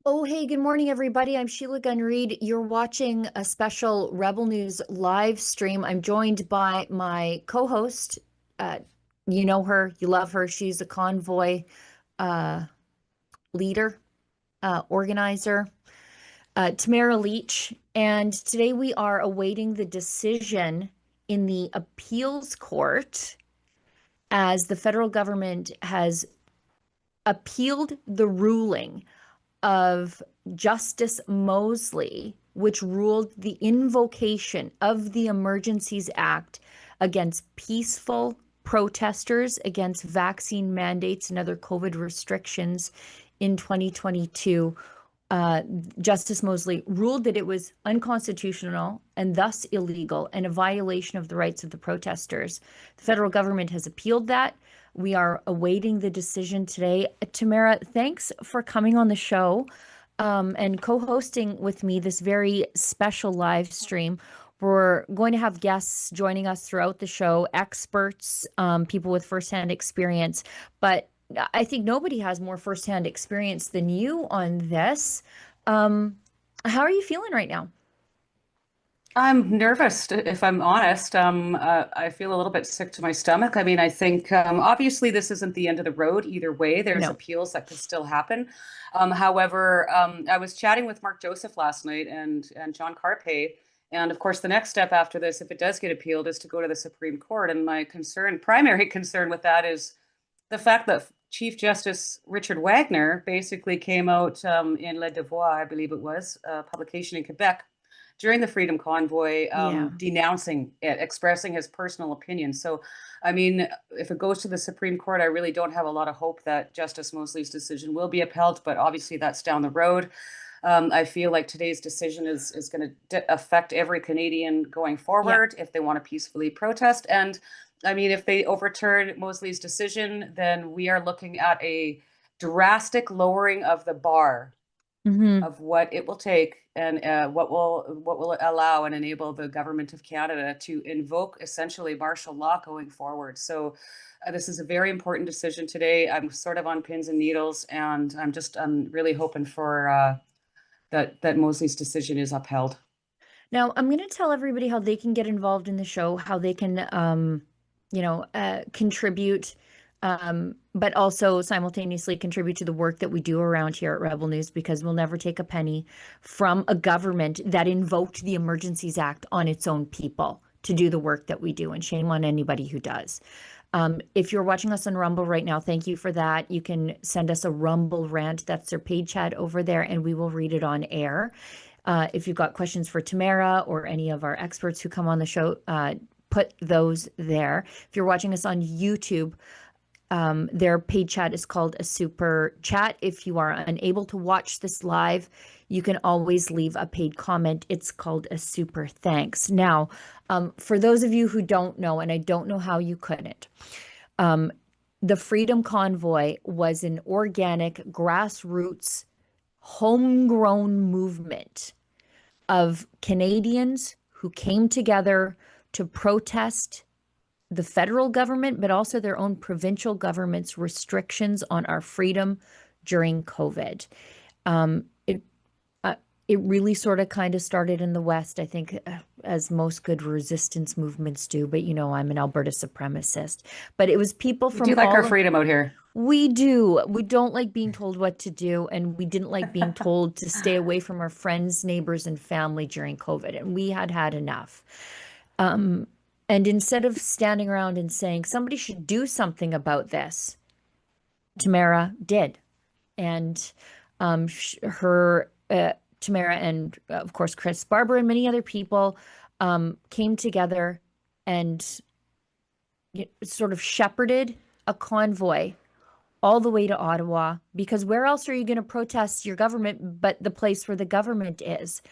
Oh, hey, good morning, everybody. I'm Sheila Gunn Reid. You're watching a special Rebel News live stream. I'm joined by my co-host. Uh, you know her, you love her. She's a convoy uh, leader, organizer, Tamara Lich. And today we are awaiting the decision in the appeals court as the federal government has appealed the ruling of Justice Mosley, which ruled the invocation of the Emergencies Act against peaceful protesters against vaccine mandates and other COVID restrictions in 2022. Uh, Justice Mosley ruled that it was unconstitutional and thus illegal and a violation of the rights of the protesters. The federal government has appealed that. We are awaiting the decision today. Tamara, thanks for coming on the show and co-hosting with me this very special live stream. We're going to have guests joining us throughout the show, experts, people with firsthand experience, but I think nobody has more firsthand experience than you on this. Um, how are you feeling right now? I'm nervous, if I'm honest. I feel a little bit sick to my stomach. I mean, I think obviously this isn't the end of the road either way. There's No. appeals that could still happen. However, I was chatting with Mark Joseph last night and John Carpay, and of course, the next step after this, if it does get appealed, is to go to the Supreme Court. And my primary concern with that is the fact that Chief Justice Richard Wagner basically came out in Le Devoir, I believe it was, a publication in Quebec during the Freedom Convoy, Yeah. denouncing it, expressing his personal opinion. So, I mean, if it goes to the Supreme Court, I really don't have a lot of hope that Justice Mosley's decision will be upheld, but obviously that's down the road. I feel like today's decision is going to affect every Canadian going Yeah. forward if they want to peacefully protest. And I mean, if they overturn Mosley's decision, then we are looking at a drastic lowering of the bar Hmm. of what it will take and what will allow and enable the government of Canada to invoke essentially martial law going forward. So this is a very important decision today. I'm sort of on pins and needles, and I'm really hoping for that Mosley's decision is upheld. Now, I'm going to tell everybody how they can get involved in the show, how they can, contribute, but also simultaneously contribute to the work that we do around here at Rebel News, because we'll never take a penny from a government that invoked the Emergencies Act on its own people to do the work that we do, and shame on anybody who does. If you're watching us on Rumble right now, thank you for that. You can send us a Rumble rant. That's their paid chat over there, and we will read it on air. If you've got questions for Tamara or any of our experts who come on the show, put those there. If you're watching us on YouTube, their paid chat is called a super chat. If you are unable to watch this live, you can always leave a paid comment. It's called a super thanks. Now, for those of you who don't know, and I don't know how you couldn't, um, the Freedom Convoy was an organic, grassroots, homegrown movement of Canadians who came together to protest the federal government, but also their own provincial government's restrictions on our freedom during COVID. Um, it it really sort of kind of started in the West, I think, as most good resistance movements do. But I'm an Alberta supremacist. But it was people We do from like our all. freedom out here. We do. We don't like being told what to do, and we didn't like being told to stay away from our friends, neighbors, and family during COVID, and we had had enough. Um, and instead of standing around and saying somebody should do something about this, Tamara did, and her Tamara and of course Chris Barber and many other people came together and sort of shepherded a convoy all the way to Ottawa, because where else are you going to protest your government but the place where the government is?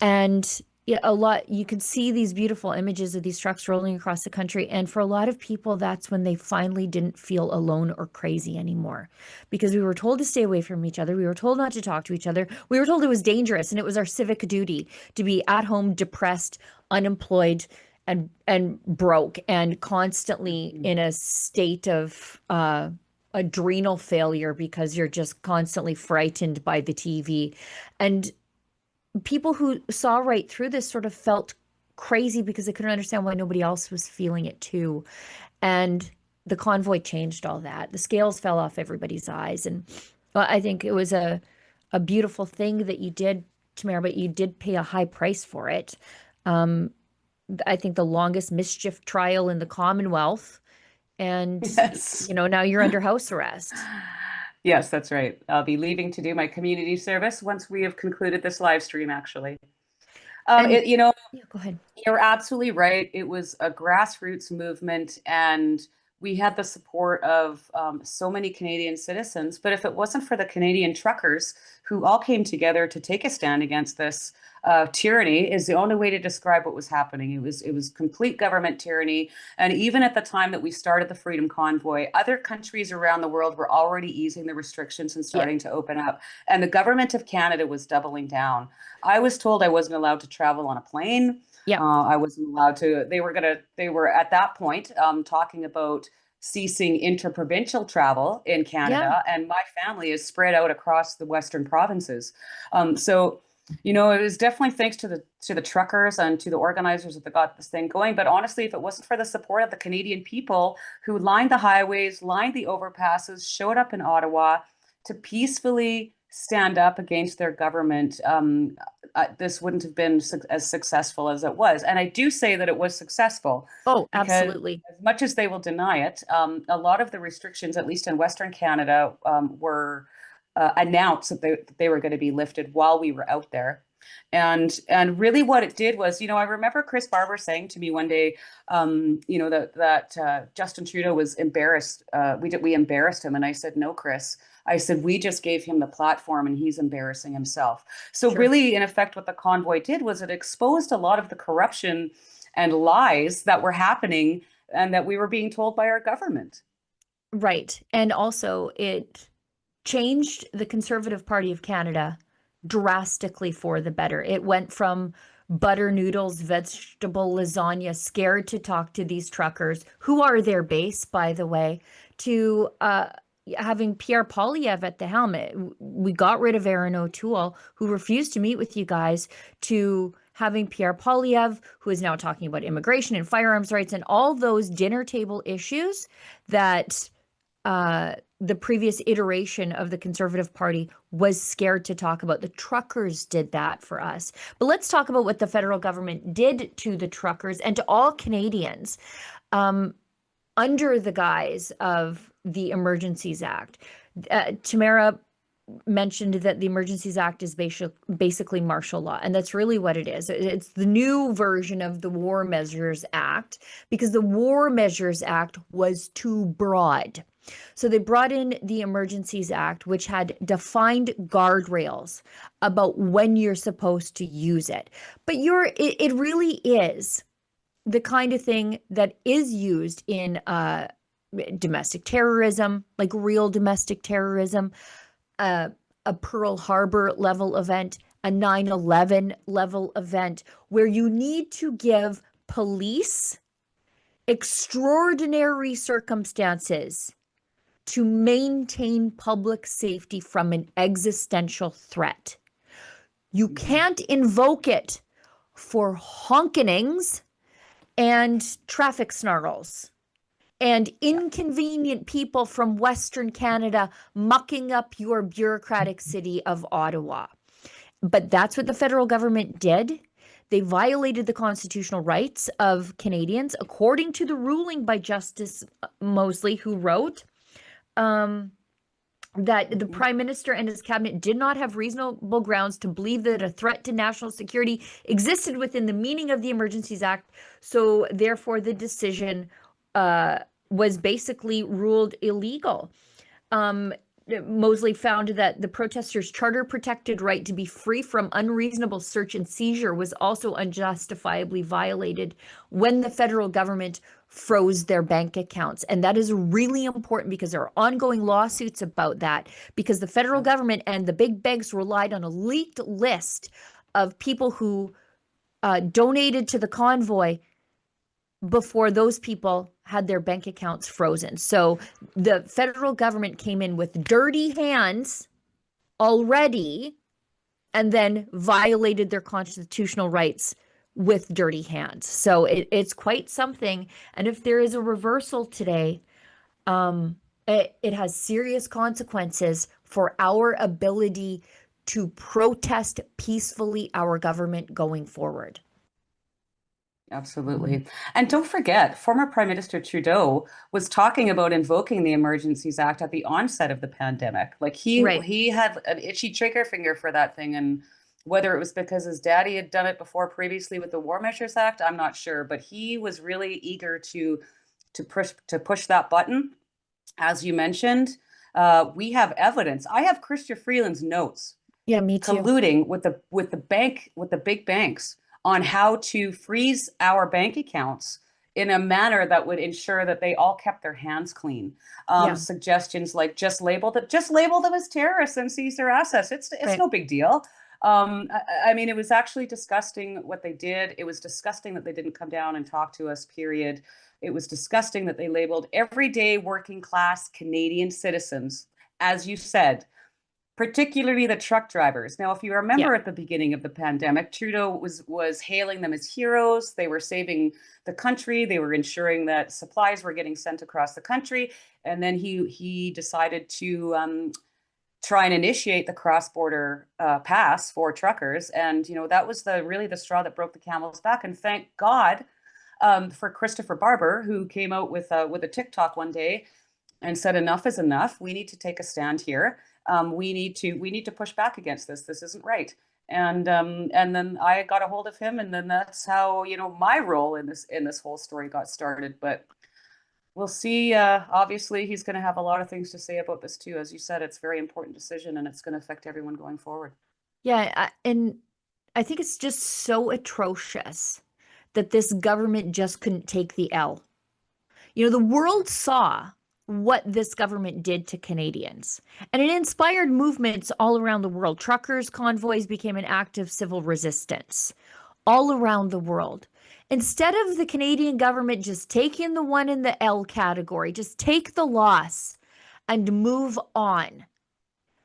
And yeah, a lot, you can see these beautiful images of these trucks rolling across the country. And for a lot of people, that's when they finally didn't feel alone or crazy anymore, because we were told to stay away from each other. We were told not to talk to each other. We were told it was dangerous, and it was our civic duty to be at home, depressed, unemployed, and broke, and constantly in a state of adrenal failure because you're just constantly frightened by the TV. And people who saw right through this sort of felt crazy because they couldn't understand why nobody else was feeling it too. And the convoy changed all that. The scales fell off everybody's eyes. And I think it was a beautiful thing that you did, Tamara, but you did pay a high price for it. Um, I think the longest mischief trial in the Commonwealth. And, Yes. now you're under house arrest. Yes, that's right. I'll be leaving to do my community service once we have concluded this live stream, actually. And You know, yeah, go ahead. you're absolutely right. It was a grassroots movement, and we had the support of so many Canadian citizens. But if it wasn't for the Canadian truckers who all came together to take a stand against this tyranny, is the only way to describe what was happening. It was complete government tyranny. And even at the time that we started the Freedom Convoy, other countries around the world were already easing the restrictions and Yeah, starting to open up. And the government of Canada was doubling down. I was told I wasn't allowed to travel on a plane. yeah, I wasn't allowed to. They were at that point talking about ceasing interprovincial travel in yeah. Canada, and my family is spread out across the Western provinces. So, it was definitely thanks to the truckers and to the organizers that got this thing going. But honestly, if it wasn't for the support of the Canadian people who lined the highways, lined the overpasses, showed up in Ottawa to peacefully stand up against their government, this wouldn't have been as successful as it was. And I do say that it was successful Oh, because, absolutely. as much as they will deny it, a lot of the restrictions, at least in Western Canada, were announced that they were going to be lifted while we were out there. And really what it did was, I remember Chris Barber saying to me one day, that Justin Trudeau was embarrassed. We embarrassed him. And I said, no, Chris. I said, we just gave him the platform and he's embarrassing himself. So Sure. really, in effect, what the convoy did was it exposed a lot of the corruption and lies that were happening and that we were being told by our government. Right. And also, it changed the Conservative Party of Canada drastically for the better. It went from butter noodles, vegetable lasagna, scared to talk to these truckers, who are their base, by the way, to having Pierre Poilievre at the helm. We got rid of Aaron O'Toole, who refused to meet with you guys, to having Pierre Poilievre, who is now talking about immigration and firearms rights and all those dinner table issues that the previous iteration of the Conservative Party was scared to talk about. The truckers did that for us. But let's talk about what the federal government did to the truckers and to all Canadians under the guise of the Emergencies Act. Tamara mentioned that the Emergencies Act is basically martial law, and that's really what it is. It's the new version of the War Measures Act because the War Measures Act was too broad. So they brought in the Emergencies Act, which had defined guardrails about when you're supposed to use it. But it really is the kind of thing that is used in domestic terrorism, like real domestic terrorism, a Pearl Harbor level event, a 9/11 level event, where you need to give police extraordinary circumstances to maintain public safety from an existential threat. You can't invoke it for honkenings and traffic snarls and inconvenient people from Western Canada mucking up your bureaucratic city of Ottawa. But that's what the federal government did. They violated the constitutional rights of Canadians, according to the ruling by Justice Mosley, who wrote that the Prime Minister and his cabinet did not have reasonable grounds to believe that a threat to national security existed within the meaning of the Emergencies Act. So therefore, the decision was basically ruled illegal. Mosley found that the protesters' charter-protected right to be free from unreasonable search and seizure was also unjustifiably violated when the federal government froze their bank accounts. And that is really important because there are ongoing lawsuits about that, because the federal government and the big banks relied on a leaked list of people who donated to the convoy before those people had their bank accounts frozen. So the federal government came in with dirty hands already and then violated their constitutional rights with dirty hands. So it's quite something. And if there is a reversal today, it has serious consequences for our ability to protest peacefully our government going forward. Absolutely. And don't forget, former Prime Minister Trudeau was talking about invoking the Emergencies Act at the onset of the pandemic. Like Right. he had an itchy trigger finger for that thing. And whether it was because his daddy had done it before previously with the War Measures Act, I'm not sure. But he was really eager to push that button. As you mentioned, we have evidence. I have Chrystia Freeland's notes Yeah, me too. colluding with the big banks on how to freeze our bank accounts in a manner that would ensure that they all kept their hands clean. Yeah. Suggestions like just label them as terrorists and seize their assets. It's Right. no big deal. I mean, it was actually disgusting what they did. It was disgusting that they didn't come down and talk to us, period. It was disgusting that they labeled everyday working class Canadian citizens, as you said, particularly the truck drivers. Now, if you Yeah. remember at the beginning of the pandemic, Trudeau was hailing them as heroes. They were saving the country. They were ensuring that supplies were getting sent across the country. And then he decided to try and initiate the cross-border pass for truckers. And that was really the straw that broke the camel's back. And thank God for Christopher Barber, who came out with a TikTok one day and said, "Enough is enough. We need to take a stand here. We need to push back against this. This isn't right." And then I got a hold of him, and then that's how my role in this whole story got started. But we'll see. Obviously, he's going to have a lot of things to say about this too. As you said, it's a very important decision, and it's going to affect everyone going forward. Yeah, and I think it's just so atrocious that this government just couldn't take the L. The world saw what this government did to Canadians, and it inspired movements all around the world. Truckers' convoys became an act of civil resistance all around the world. Instead of the Canadian government just taking the one in the L category, just take the loss and move on,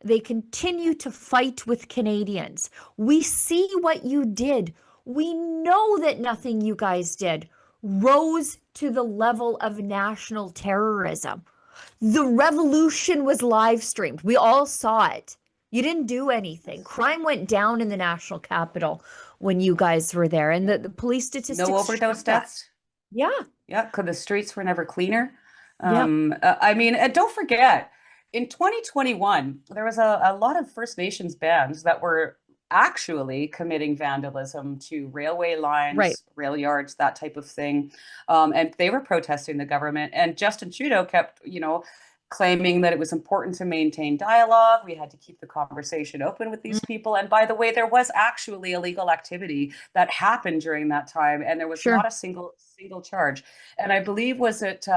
they continue to fight with Canadians. We see what you did. We know that nothing you guys did rose to the level of national terrorism. The revolution was live streamed. We all saw it. You didn't do anything. Crime went down in the national capital when you guys were there, and the police statistics No show overdose that. deaths. Yeah. Yeah, because the streets were never cleaner. Yep. I mean, and don't forget, in 2021, there was a lot of First Nations bands that were actually committing vandalism to railway Right. lines, rail yards, that type of thing. And they were protesting the government. And Justin Trudeau kept, claiming that it was important to maintain dialogue. We had to keep the conversation open with these people. And by the way, there was actually illegal activity that happened during that time, and there was Sure. not a single charge. And I believe was it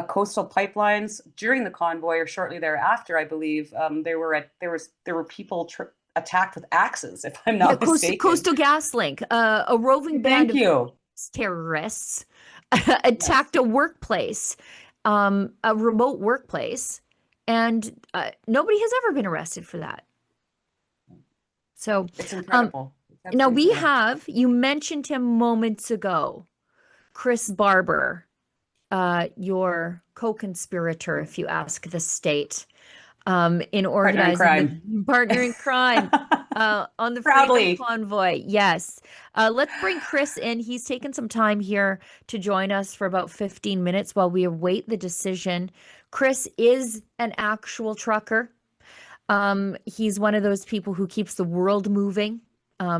coastal pipelines during the convoy or shortly thereafter. I believe there were people attacked with axes, if I'm Yeah, not mistaken. Coastal GasLink, a roving band Thank of you. terrorists attacked a workplace, a remote workplace, and nobody has ever been arrested for that. So It's incredible. It's now absolutely you mentioned him moments ago, Chris Barber, your co-conspirator, if you ask the state, in organizing the partner in crime on the Freedom Proudly. Convoy. Yes. Let's bring Chris in. He's taken some time here to join us for about 15 minutes while we await the decision. Chris is an actual trucker. He's one of those people who keeps the world moving,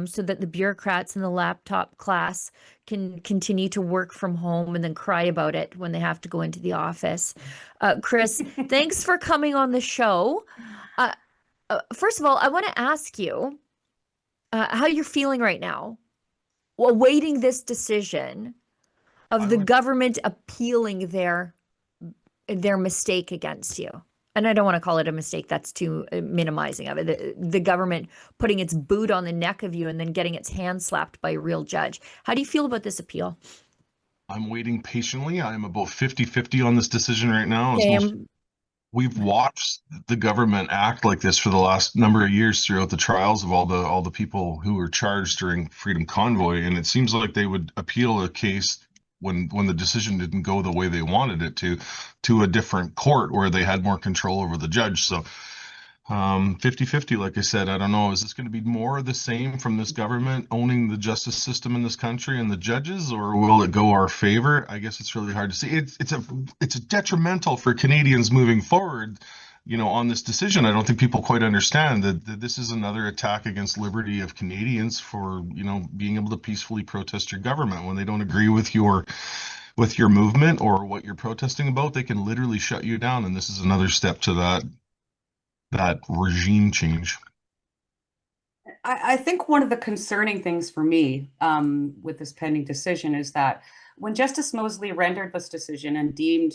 so that the bureaucrats in the laptop class can continue to work from home and then cry about it when they have to go into the office. Chris, thanks for coming on the show. First of all, I want to ask you how you're feeling right now, awaiting this decision of the government appealing their mistake against you. And I don't want to call it a mistake. That's too minimizing of it. The government putting its boot on the neck of you and then getting its hand slapped by a real judge. How do you feel about this appeal? I'm waiting patiently. I'm about 50-50 on this decision right now. As most Same. we've watched the government act like this for the last number of years throughout the trials of all the people who were charged during Freedom Convoy, and it seems like they would appeal a case when the decision didn't go the way they wanted it to a different court where they had more control over the judge. So 50-50, like I said, I don't know. Is this going to be more of the same from this government owning the justice system in this country and the judges, or will it go our favor? I guess it's really hard to see. It's detrimental for Canadians moving forward, on this decision. I don't think people quite understand that this is another attack against liberty of Canadians for, being able to peacefully protest your government when they don't agree with your movement or what you're protesting about. They can literally shut you down, and this is another step to that regime change. I think one of the concerning things for me with this pending decision is that when Justice Mosley rendered this decision and deemed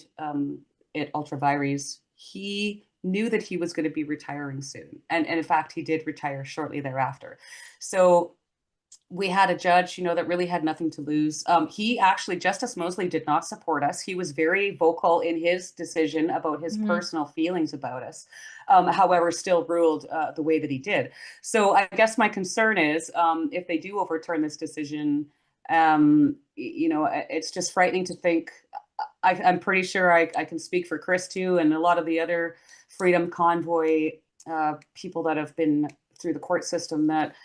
it ultra vires, he knew that he was going to be retiring soon. And in fact, he did retire shortly thereafter. So we had a judge, that really had nothing to lose. He actually, Justice Mosley did not support us. He was very vocal in his decision about his personal feelings about us. However, still ruled the way that he did. So I guess my concern is if they do overturn this decision, it's just frightening to think. I'm pretty sure I can speak for Chris too, and a lot of the other Freedom Convoy people that have been through the court system, that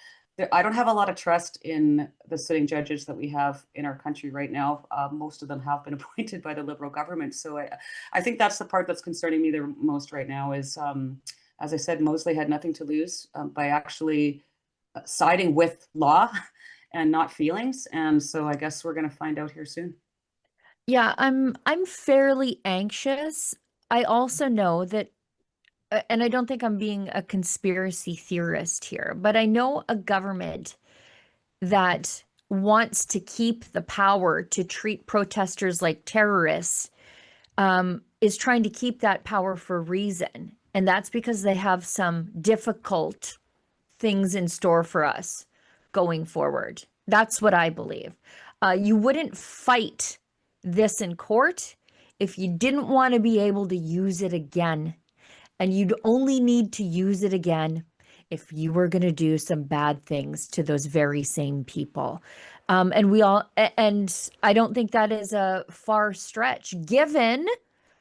I don't have a lot of trust in the sitting judges that we have in our country right now. Most of them have been appointed by the Liberal government. So I think that's the part that's concerning me the most right now is, as I said, Mosley had nothing to lose by actually siding with law and not feelings. And so I guess we're going to find out here soon. Yeah, I'm fairly anxious. I also know that and I don't think I'm being a conspiracy theorist here, but I know a government that wants to keep the power to treat protesters like terrorists, is trying to keep that power for a reason. And that's because they have some difficult things in store for us going forward. That's what I believe. You wouldn't fight this in court if you didn't want to be able to use it again. And you'd only need to use it again if you were going to do some bad things to those very same people. And I don't think that is a far stretch, given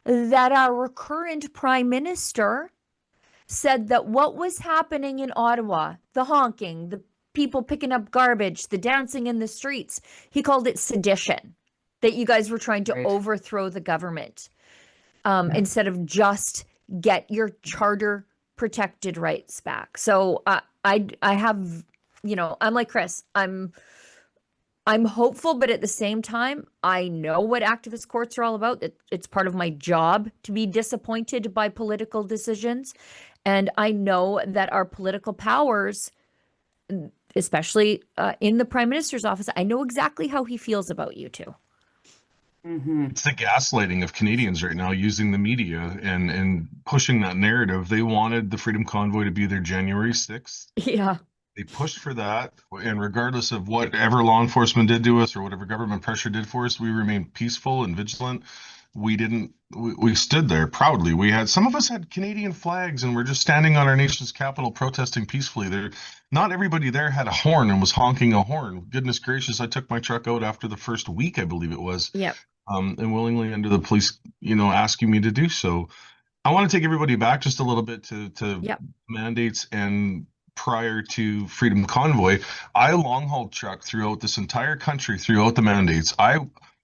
that our current prime minister said that what was happening in Ottawa, the honking, the people picking up garbage, the dancing in the streets, he called it sedition, that you guys were trying to overthrow the government instead of just get your charter protected rights back. So I have, I'm like Chris, I'm hopeful, but at the same time, I know what activist courts are all about. It's part of my job to be disappointed by political decisions. And I know that our political powers, especially in the prime minister's office, I know exactly how he feels about you two. It's the gaslighting of Canadians right now, using the media and pushing that narrative. They wanted the Freedom Convoy to be there January 6th. Yeah. They pushed for that, and regardless of whatever law enforcement did to us or whatever government pressure did for us, we remained peaceful and vigilant. We stood there proudly. Some of us had Canadian flags and we're just standing on our nation's capital protesting peacefully. Not everybody there had a horn and was honking a horn. Goodness gracious, I took my truck out after the first week, I believe it was. Yep. And willingly under the police, asking me to do so. I want to take everybody back just a little bit to Yep. mandates. And prior to Freedom Convoy, I long hauled truck throughout this entire country throughout the mandates.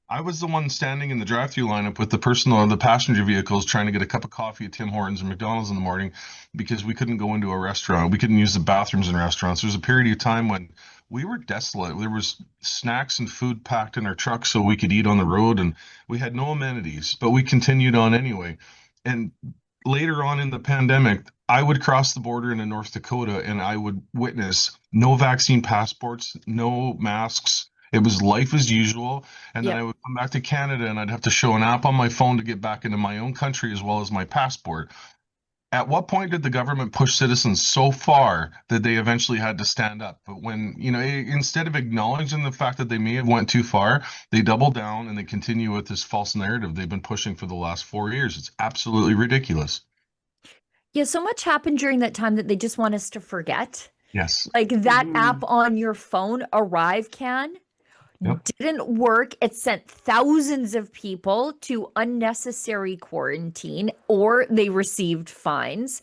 I was the one standing in the drive-through lineup with the passenger vehicles trying to get a cup of coffee at Tim Hortons and McDonald's in the morning because we couldn't go into a restaurant. We couldn't use the bathrooms in restaurants. There was a period of time when we were desolate. There was snacks and food packed in our trucks so we could eat on the road, and we had no amenities, but we continued on anyway. And later on in the pandemic, I would cross the border into North Dakota and I would witness no vaccine passports, no masks. It was life as usual. And then I would come back to Canada and I'd have to show an app on my phone to get back into my own country as well as my passport. At what point did the government push citizens so far that they eventually had to stand up? But when, instead of acknowledging the fact that they may have went too far, they double down and they continue with this false narrative they've been pushing for the last 4 years. It's absolutely ridiculous. Yeah, so much happened during that time that they just want us to forget. Yes. Like that app Mhm. on your phone, ArriveCan, Yep. didn't work. It sent thousands of people to unnecessary quarantine, or they received fines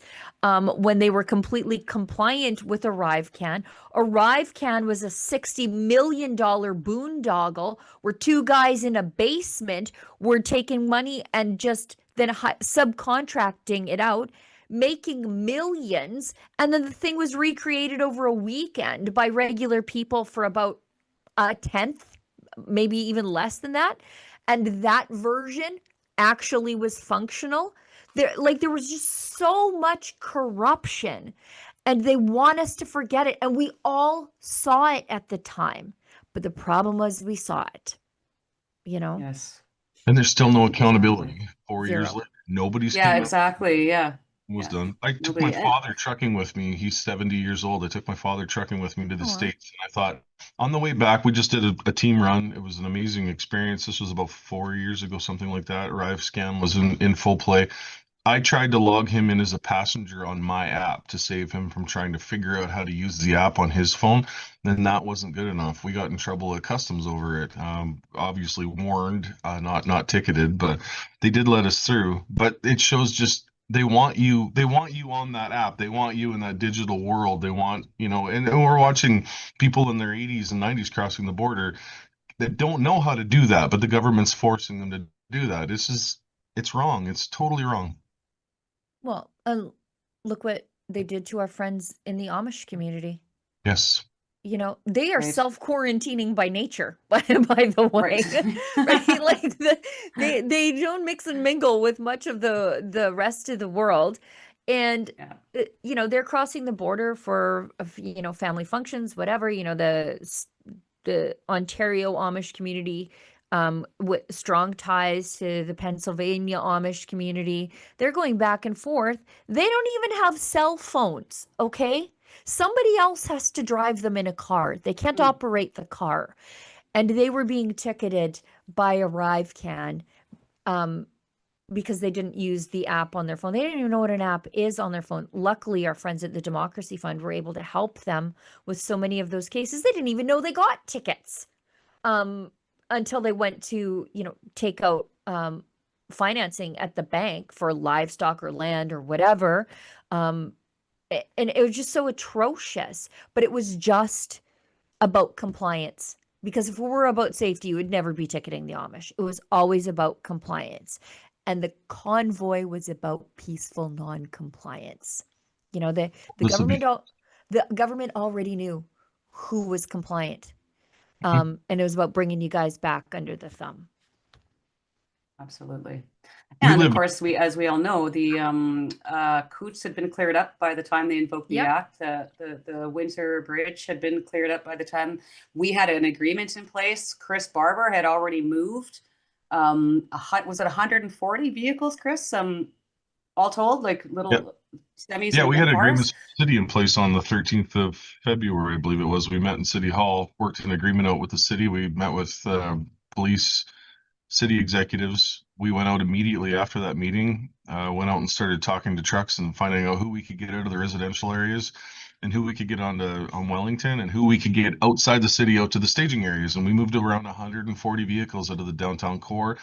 when they were completely compliant with ArriveCan. ArriveCan was a $60 million boondoggle where two guys in a basement were taking money and just then subcontracting it out, making millions. And then the thing was recreated over a weekend by regular people for about a tenth, maybe even less than that. And that version actually was functional. There was just so much corruption, and they want us to forget it. And we all saw it at the time. But the problem was we saw it, you know? Yes. And there's still no Exactly. accountability 4 years Zero. later. Nobody's Yeah, committed exactly. Yeah. was Yeah. done. I took my Nobody. father trucking with me. He's 70 years old. I took my father trucking with me to the Oh, wow. States. And I thought on the way back, we just did a team run. It was an amazing experience. This was about 4 years ago, something like that. Arrive Scam was in full play. I tried to log him in as a passenger on my app to save him from trying to figure out how to use the app on his phone. Then that wasn't good enough. We got in trouble at customs over it. Obviously warned, not ticketed, but they did let us through. But it shows just they want you. They want you on that app. They want you in that digital world. They want, and we're watching people in their 80s and 90s crossing the border that don't know how to do that, but the government's forcing them to do that. It's wrong. It's totally wrong. Well, look what they did to our friends in the Amish community. Yes. They are Right. self-quarantining by nature, by the Right. way, right? Like they don't mix and mingle with much of the rest of the world. And Yeah. they're crossing the border for family functions, whatever. The Ontario Amish community, with strong ties to the Pennsylvania Amish community. They're going back and forth. They don't even have cell phones, okay? Somebody else has to drive them in a car. They can't Mm. operate the car. And they were being ticketed by ArriveCan because they didn't use the app on their phone. They didn't even know what an app is on their phone. Luckily, our friends at the Democracy Fund were able to help them with so many of those cases. They didn't even know they got tickets until they went to, take out financing at the bank for livestock or land or whatever. And it was just so atrocious, but it was just about compliance. Because if we were about safety, you would never be ticketing the Amish. It was always about compliance. And the convoy was about peaceful non-compliance. The Listen, government already knew who was compliant. And it was about bringing you guys back under the thumb. Absolutely. We And of live course, as we all know, the Coots had been cleared up by the time they invoked the Yep. act. The Windsor Bridge had been cleared up by the time we had an agreement in place. Chris Barber had already moved. Was it 140 vehicles, Chris? All told, like yeah, little semis yeah, we and had cars. agreements with the city in place on the 13th of February, I believe it was. We met in City Hall, worked an agreement out with the city. We met with police, city executives. We went out immediately after that meeting, went out and started talking to trucks and finding out who we could get out of the residential areas and who we could get on Wellington and who we could get outside the city out to the staging areas. And we moved around 140 vehicles out of the downtown core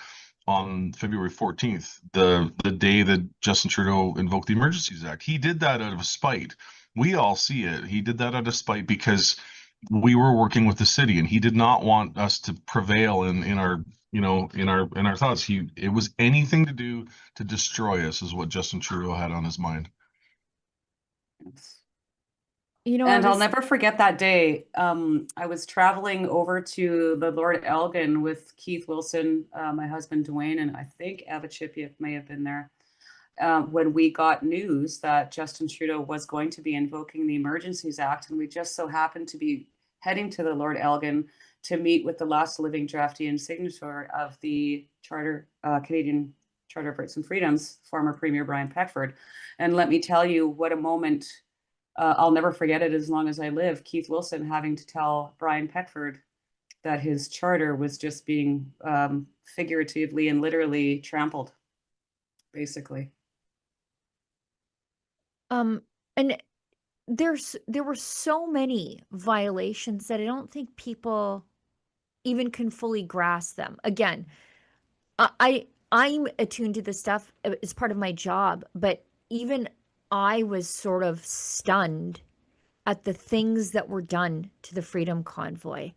on February 14th, the day that Justin Trudeau invoked the Emergencies Act. He did that out of spite. We all see it. He did that out of spite because we were working with the city and he did not want us to prevail in our in our thoughts. It was anything to do to destroy us is what Justin Trudeau had on his mind. And I'll never forget that day. I was traveling over to the Lord Elgin with Keith Wilson, my husband Dwayne, and I think Ava Chipiuk may have been there. When we got news that Justin Trudeau was going to be invoking the Emergencies Act, and we just so happened to be heading to the Lord Elgin to meet with the last living draftee and signature of the Canadian Charter of Rights and Freedoms, former Premier Brian Peckford. And let me tell you what a moment, I'll never forget it as long as I live, Keith Wilson having to tell Brian Peckford that his charter was just being figuratively and literally trampled, basically. And there were so many violations that I don't think people even can fully grasp them. Again, I'm attuned to this stuff as part of my job, but even I was sort of stunned at the things that were done to the Freedom Convoy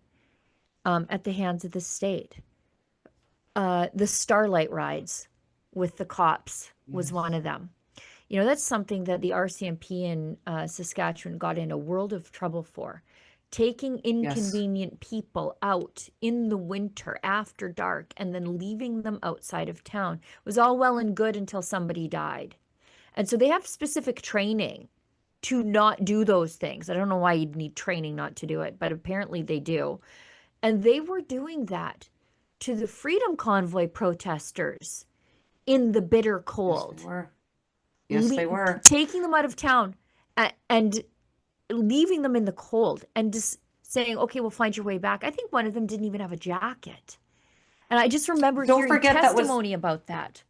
at the hands of the state. The Starlight rides with the cops was one of them. You know, that's something that the RCMP in Saskatchewan got in a world of trouble for. Taking inconvenient people out in the winter after dark and then leaving them outside of town was all well and good until somebody died. And so they have specific training to not do those things. I don't know why you'd need training not to do it, but apparently they do. And they were doing that to the Freedom Convoy protesters in the bitter cold. Yes, they were. Yes, they were. Taking them out of town and leaving them in the cold and just saying, okay, we'll find your way back. I think one of them didn't even have a jacket. And I just remember hearing testimony about that.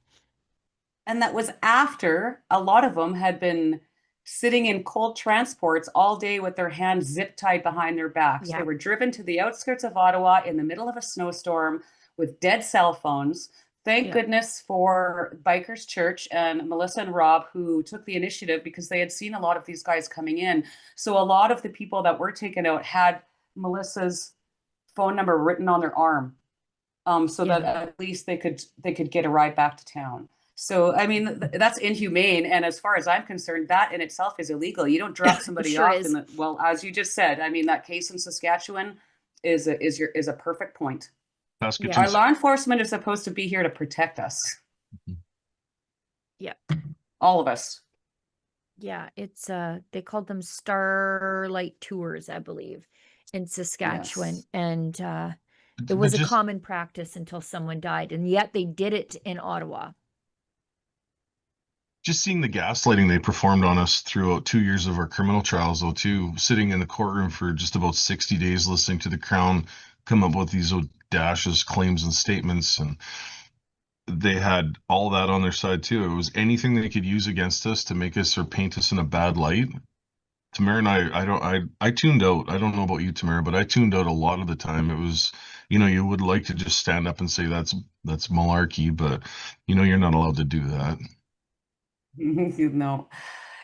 And that was after a lot of them had been sitting in cold transports all day with their hands zip tied behind their backs. Yeah. They were driven to the outskirts of Ottawa in the middle of a snowstorm with dead cell phones. Thank goodness for Bikers Church and Melissa and Rob, who took the initiative because they had seen a lot of these guys coming in. So a lot of the people that were taken out had Melissa's phone number written on their arm, so that at least they could get a ride back to town. So, I mean, that's inhumane. And as far as I'm concerned, that in itself is illegal. You don't drop somebody off in the, well, as you just said, I mean, that case in Saskatchewan is a perfect point. Our law enforcement is supposed to be here to protect us. Yeah. All of us. Yeah, it's they called them Starlight Tours, I believe, in Saskatchewan. Yes. And it was a common practice until someone died, and yet they did it in Ottawa. Just seeing the gaslighting they performed on us throughout 2 years of our criminal trials, though, too, sitting in the courtroom for just about 60 days, listening to the Crown come up with these audacious claims and statements, and they had all that on their side too. It was anything they could use against us to make us or paint us in a bad light. Tamara and I tuned out. I don't know about you, Tamara, but I tuned out a lot of the time. It was, you would like to just stand up and say that's malarkey, but you're not allowed to do that. No,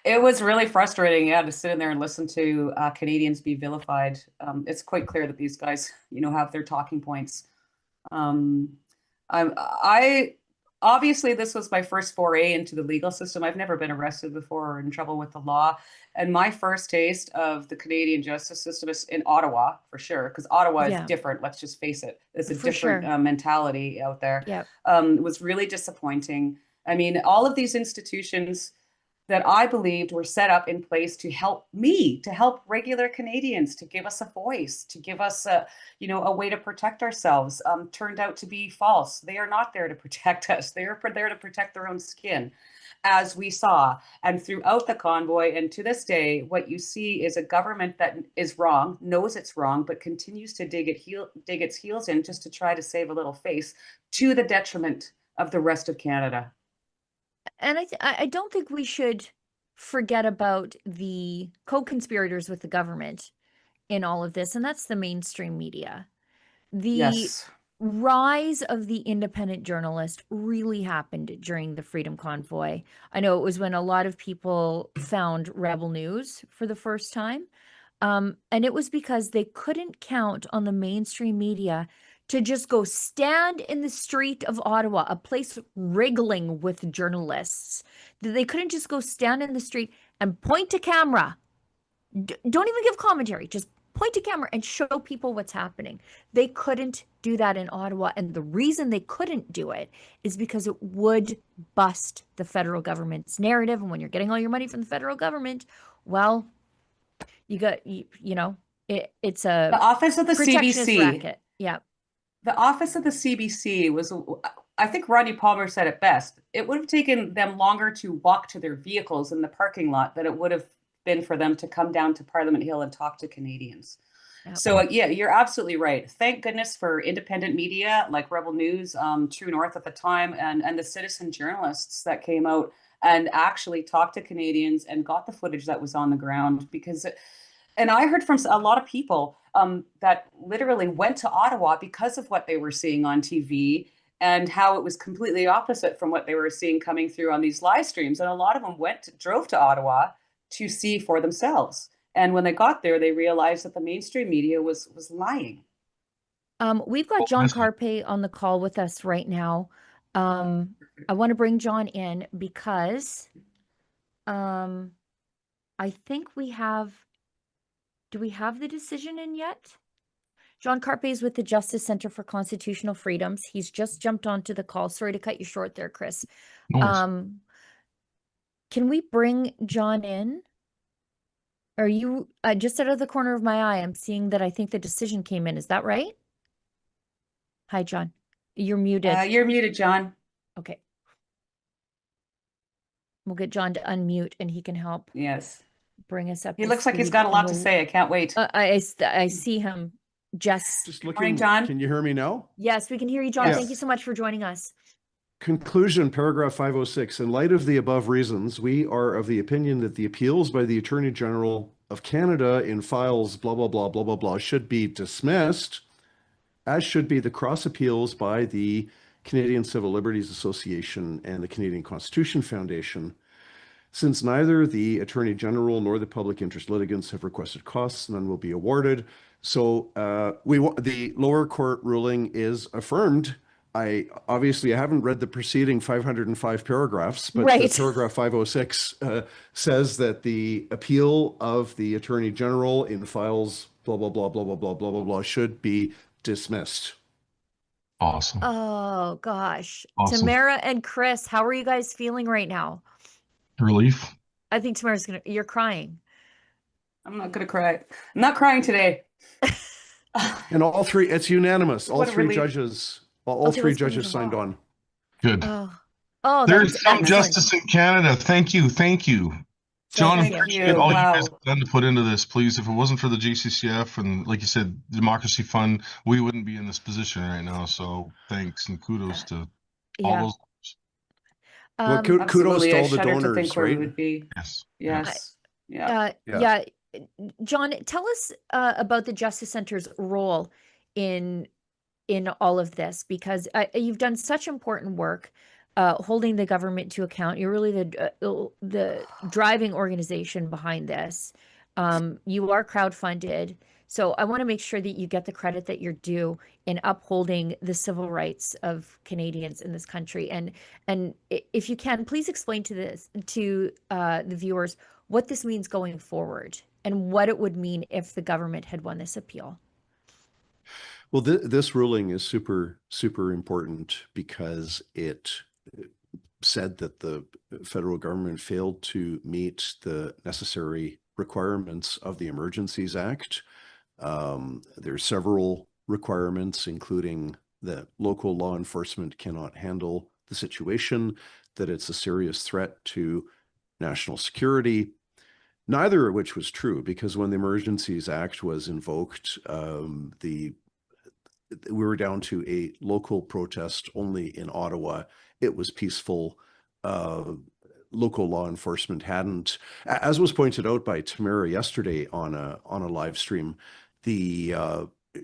it was really frustrating, to sit in there and listen to Canadians be vilified. It's quite clear that these guys, have their talking points. I obviously this was my first foray into the legal system. I've never been arrested before or in trouble with the law. And my first taste of the Canadian justice system is in Ottawa, for sure, because Ottawa is different. Let's just face it. It's a different mentality out there. It was really disappointing. I mean, all of these institutions that I believed were set up in place to help me, to help regular Canadians, to give us a voice, to give us a way to protect ourselves, turned out to be false. They are not there to protect us. They are there to protect their own skin, as we saw. And throughout the convoy, and to this day, what you see is a government that is wrong, knows it's wrong, but continues to dig its heels in just to try to save a little face, to the detriment of the rest of Canada. And I don't think we should forget about the co-conspirators with the government in all of this, and that's the mainstream media. The rise of the independent journalist really happened during the Freedom Convoy. I know it was when a lot of people found Rebel News for the first time, and it was because they couldn't count on the mainstream media to just go stand in the street of Ottawa, a place wriggling with journalists. They couldn't just go stand in the street and point to camera. Don't even give commentary, just point to camera and show people what's happening. They couldn't do that in Ottawa. And the reason they couldn't do it is because it would bust the federal government's narrative. And when you're getting all your money from the federal government, well, it's a the office of the CBC racket. Yeah. The office of the CBC was, I think Rodney Palmer said it best. It would have taken them longer to walk to their vehicles in the parking lot than it would have been for them to come down to Parliament Hill and talk to Canadians. Yep. So yeah, you're absolutely right. Thank goodness for independent media like Rebel News, True North at the time, and the citizen journalists that came out and actually talked to Canadians and got the footage that was on the ground. Because, and I heard from a lot of people that literally went to Ottawa because of what they were seeing on TV and how it was completely opposite from what they were seeing coming through on these live streams. And a lot of them drove to Ottawa to see for themselves. And when they got there, they realized that the mainstream media was lying. We've got Oh, John listen. Carpe on the call with us right now. I want to bring John in because I think we have, do we have the decision in yet? John Carpe is with the Justice Center for Constitutional Freedoms. He's just jumped onto the call. Sorry to cut you short there, Chris. No worries. Can we bring John in? Are you just out of the corner of my eye? I'm seeing that I think the decision came in. Is that right? Hi, John. You're muted. You're muted, John. Okay. We'll get John to unmute and he can help Yes. bring us up He to looks like he's speed got a on lot the- to say. I can't wait. I see him. Just Morning, looking, John. can you hear me now? Yes, we can hear you, John. Yes. Thank you so much for joining us. Conclusion, paragraph 506. In light of the above reasons, we are of the opinion that the appeals by the Attorney General of Canada in files blah, blah, blah, blah, blah, blah should be dismissed, as should be the cross appeals by the Canadian Civil Liberties Association and the Canadian Constitution Foundation. Since neither the Attorney General nor the public interest litigants have requested costs, none will be awarded. So the lower court ruling is affirmed. I haven't read the preceding 505 paragraphs, but Right. paragraph 506 says that the appeal of the Attorney General in files blah, blah, blah, blah, blah, blah, blah, blah, blah should be dismissed. Awesome. Oh, gosh. Awesome. Tamara and Chris, how are you guys feeling right now? Relief. I think Tamara's you're crying. I'm not going to cry. I'm not crying today. And all three, it's unanimous. All What a three relief. judges, all Okay, three let's bring judges them signed on. on. Good. Oh, that There's was some excellent. justice in Canada. Thank you. Thank you. John, Thank appreciate you. all you Wow. guys have done to put into this, please. If it wasn't for the JCCF and, like you said, Democracy Fund, we wouldn't be in this position right now. So thanks and kudos to all Yeah. those. Well, kudos Absolutely. to I all the shudder to think donors, where we right? would be. Yes. Yes. Yeah. Yeah. John, tell us about the Justice Center's role in all of this, because you've done such important work holding the government to account. You're really the driving organization behind this. You are crowdfunded. So I want to make sure that you get the credit that you're due in upholding the civil rights of Canadians in this country. And if you can, please explain to the viewers what this means going forward and what it would mean if the government had won this appeal. Well, this ruling is super, super important because it said that the federal government failed to meet the necessary requirements of the Emergencies Act. There are several requirements, including that local law enforcement cannot handle the situation, that it's a serious threat to national security, neither of which was true, because when the Emergencies Act was invoked, we were down to a local protest only in Ottawa. It was peaceful. Local law enforcement hadn't, as was pointed out by Tamara yesterday on a live stream,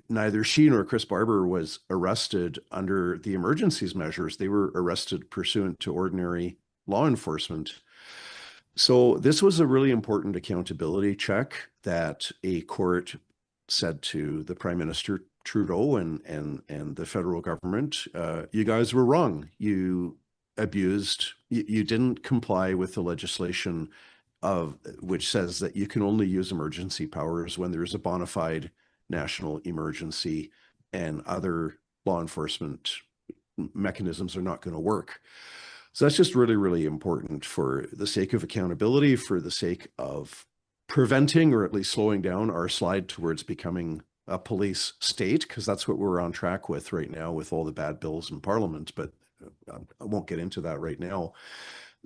neither she nor Chris Barber was arrested under the emergencies measures. They were arrested pursuant to ordinary law enforcement. So this was a really important accountability check that a court said to the Prime Minister Trudeau and the federal government, you guys were wrong. You didn't comply with the legislation which says that you can only use emergency powers when there's a bona fide national emergency and other law enforcement mechanisms are not going to work. So that's just really, really important for the sake of accountability, for the sake of preventing or at least slowing down our slide towards becoming a police state, because that's what we're on track with right now with all the bad bills in Parliament. But I won't get into that right now.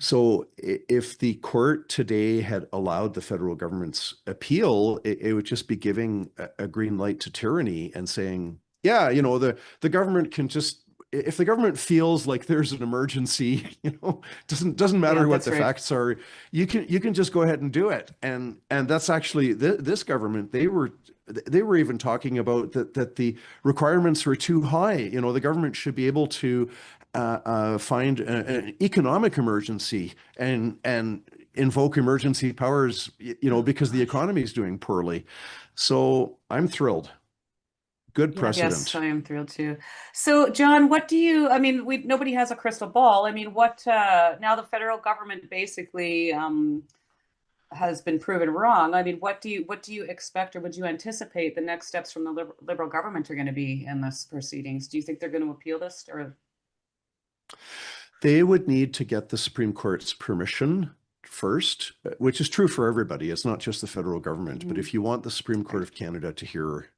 So if the court today had allowed the federal government's appeal, it would just be giving a green light to tyranny and saying, yeah, the government can just, if the government feels like there's an emergency, doesn't matter what the facts are, you can just go ahead and do it. And that's actually this government, they were even talking about that the requirements were too high. The government should be able to find an economic emergency and invoke emergency powers, because the economy is doing poorly. So I'm thrilled. Good precedent. Yes, I am thrilled too. So, John, nobody has a crystal ball. I mean, now the federal government basically has been proven wrong. I mean, what do you expect, or would you anticipate the next steps from the Liberal government are going to be in this proceedings? Do you think they're going to appeal this, or? They would need to get the Supreme Court's permission first, which is true for everybody. It's not just the federal government. But if you want the Supreme Court of Canada to hear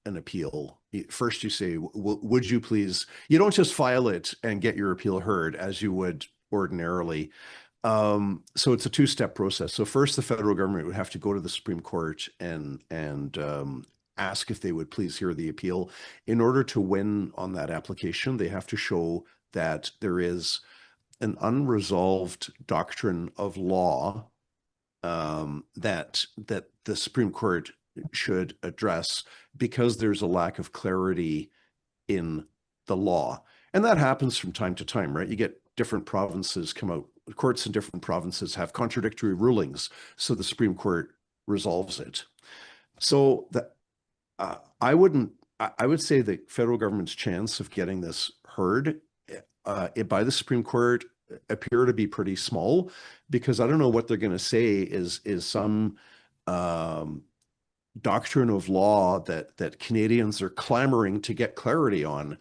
an appeal, first you say, would you please, you don't just file it and get your appeal heard as you would ordinarily. So it's a two-step process. So first, the federal government would have to go to the Supreme Court and ask if they would please hear the appeal. In order to win on that application, they have to show that there is an unresolved doctrine of law that the Supreme Court should address, because there's a lack of clarity in the law. And that happens from time to time, right? You get different provinces come out, courts in different provinces have contradictory rulings, so the Supreme Court resolves it. So that I would say the federal government's chance of getting this heard by the Supreme Court appear to be pretty small, because I don't know what they're going to say is some doctrine of law that Canadians are clamoring to get clarity on.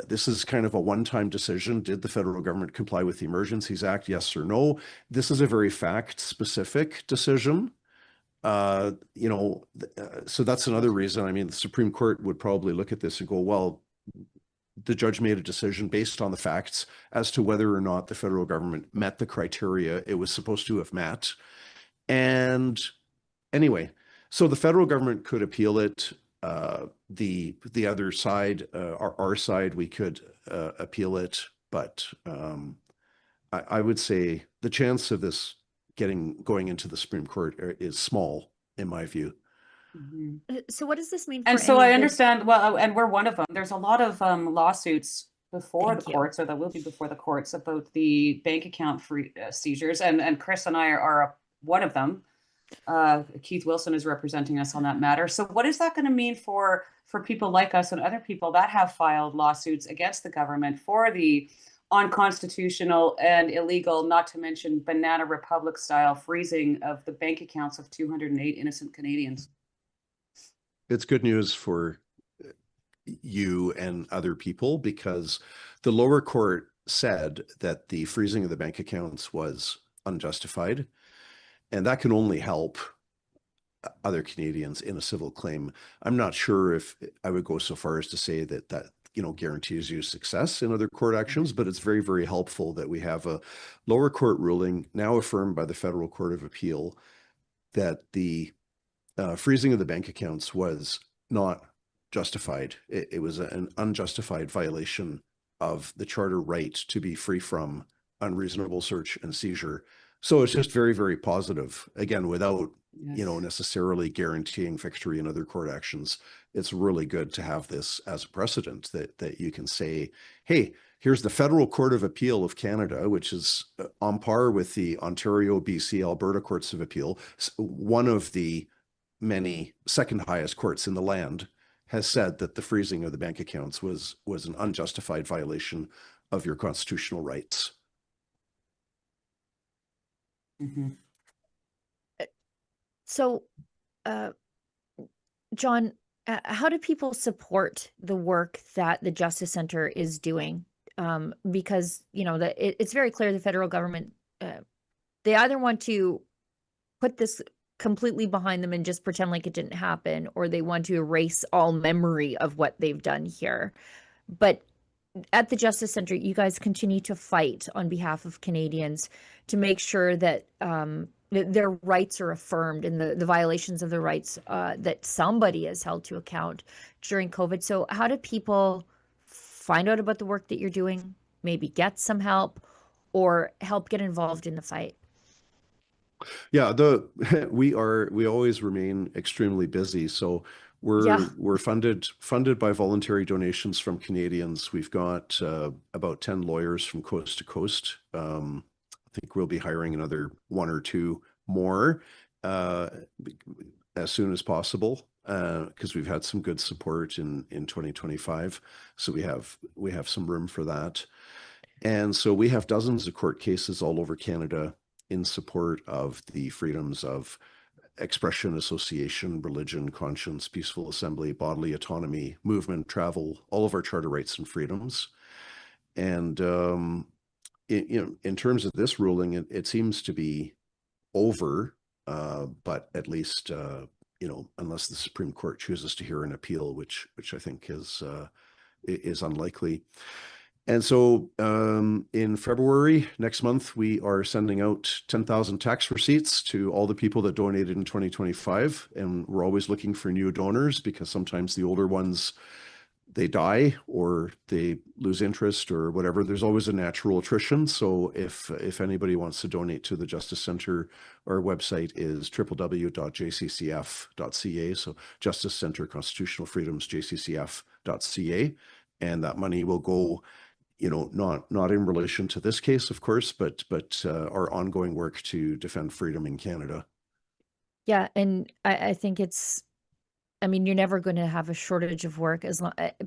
This is kind of a one-time decision. Did the federal government comply with the Emergencies Act? Yes or no? This is a very fact-specific decision. So that's another reason. I mean, the Supreme Court would probably look at this and go, well, the judge made a decision based on the facts as to whether or not the federal government met the criteria it was supposed to have met. And anyway, so the federal government could appeal it. The other side, our side, we could appeal it. But I would say the chance of this going into the Supreme Court is small, in my view. So what does this mean for And so I understand, well, and we're one of them. There's a lot of lawsuits before the courts, or that will be before the courts, about the bank account seizures. And Chris and I are one of them. Keith Wilson is representing us on that matter. So what is that going to mean for people like us and other people that have filed lawsuits against the government for the unconstitutional and illegal, not to mention Banana Republic style freezing of the bank accounts of 208 innocent Canadians? It's good news for you and other people, because the lower court said that the freezing of the bank accounts was unjustified, and that can only help other Canadians in a civil claim. I'm not sure if I would go so far as to say that guarantees you success in other court actions, but it's very, very helpful that we have a lower court ruling now affirmed by the Federal Court of Appeal that the freezing of the bank accounts was not justified. It was an unjustified violation of the charter right to be free from unreasonable search and seizure. So it's just very, very positive. Again, without necessarily guaranteeing victory in other court actions, it's really good to have this as a precedent that you can say, hey, here's the Federal Court of Appeal of Canada, which is on par with the Ontario, BC, Alberta Courts of Appeal, one of the many second highest courts in the land, has said that the freezing of the bank accounts was an unjustified violation of your constitutional rights. So, John, how do people support the work that the Justice Center is doing? Because, it's very clear the federal government, they either want to put this completely behind them and just pretend like it didn't happen, or they want to erase all memory of what they've done here. But at the Justice Center, you guys continue to fight on behalf of Canadians to make sure that their rights are affirmed and the violations of their rights, that somebody is held to account during COVID. So how do people find out about the work that you're doing, maybe get some help, or help get involved in the fight? Yeah, we always remain extremely busy. So Yeah. we're funded by voluntary donations from Canadians. We've got about 10 lawyers from coast to coast. I think we'll be hiring another one or two more as soon as possible, because we've had some good support in 2025. So we have some room for that. And so we have dozens of court cases all over Canada in support of the freedoms of expression, association, religion, conscience, peaceful assembly, bodily autonomy, movement, travel, all of our charter rights and freedoms. And in terms of this ruling, it seems to be over, but at least unless the Supreme Court chooses to hear an appeal, which I think is unlikely. And so in February next month, we are sending out 10,000 tax receipts to all the people that donated in 2025. And we're always looking for new donors, because sometimes the older ones, they die or they lose interest or whatever. There's always a natural attrition. So if anybody wants to donate to the Justice Center, our website is www.jccf.ca. So Justice Center Constitutional Freedoms, jccf.ca. And that money will go, not in relation to this case, of course, but our ongoing work to defend freedom in Canada. Yeah, and I think you're never going to have a shortage of work,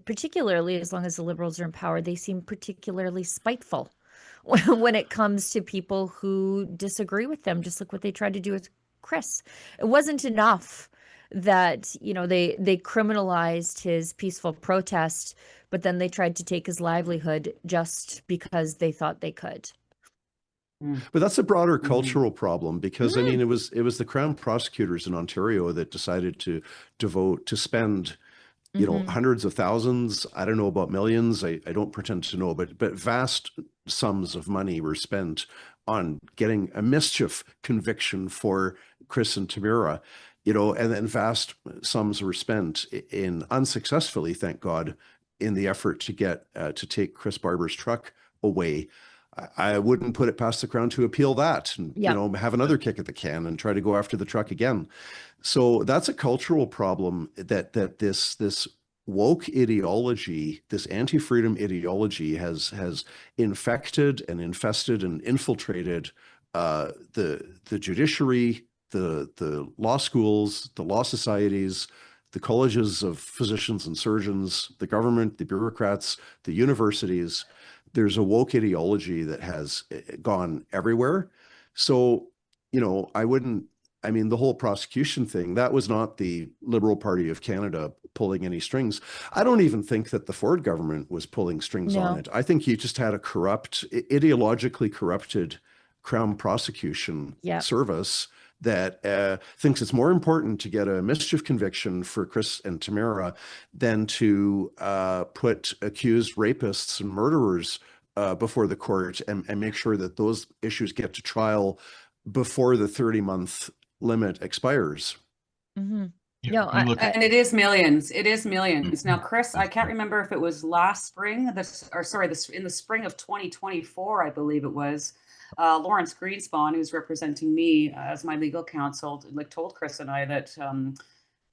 particularly as long as the Liberals are in power. They seem particularly spiteful when it comes to people who disagree with them. Just look what they tried to do with Chris. It wasn't enough that, they criminalized his peaceful protest, but then they tried to take his livelihood just because they thought they could. But that's a broader cultural problem, because it was the Crown prosecutors in Ontario that decided to spend hundreds of thousands. I don't know about millions. I don't pretend to know, but vast sums of money were spent on getting a mischief conviction for Chris and Tamara, and then vast sums were spent unsuccessfully, thank God, in the effort to get to take Chris Barber's truck away. I wouldn't put it past the Crown to appeal that and, have another kick at the can and try to go after the truck again. So that's a cultural problem that this woke ideology, this anti-freedom ideology has infected and infested and infiltrated the judiciary, the law schools, the law societies, the colleges of physicians and surgeons, the government, the bureaucrats, the universities. There's a woke ideology that has gone everywhere. So, the whole prosecution thing, that was not the Liberal Party of Canada pulling any strings. I don't even think that the Ford government was pulling strings on it. I think you just had a ideologically corrupted Crown prosecution service that thinks it's more important to get a mischief conviction for Chris and Tamara than to put accused rapists and murderers before the court and make sure that those issues get to trial before the 30-month limit expires. Mm-hmm. Yeah, and it is millions. It is millions. Now, Chris, I can't remember if it was last spring, in the spring of 2024, I believe it was. Lawrence Greenspan, who's representing me as my legal counsel, told Chris and I that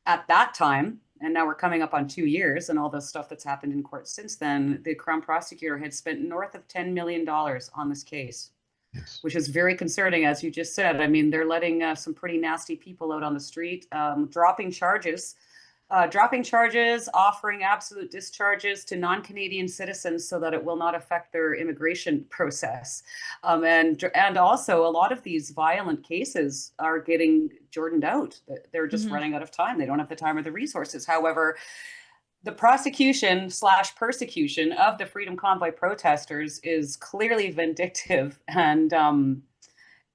at that time, and now we're coming up on 2 years and all the stuff that's happened in court since then, the Crown prosecutor had spent north of $10 million on this case, which is very concerning, as you just said. They're letting some pretty nasty people out on the street, dropping charges, offering absolute discharges to non-Canadian citizens so that it will not affect their immigration process. And also a lot of these violent cases are getting jordaned out. They're just running out of time. They don't have the time or the resources. However, the prosecution/persecution of the Freedom Convoy protesters is clearly vindictive, and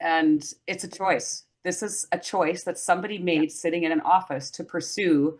it's a choice. This is a choice that somebody made sitting in an office to pursue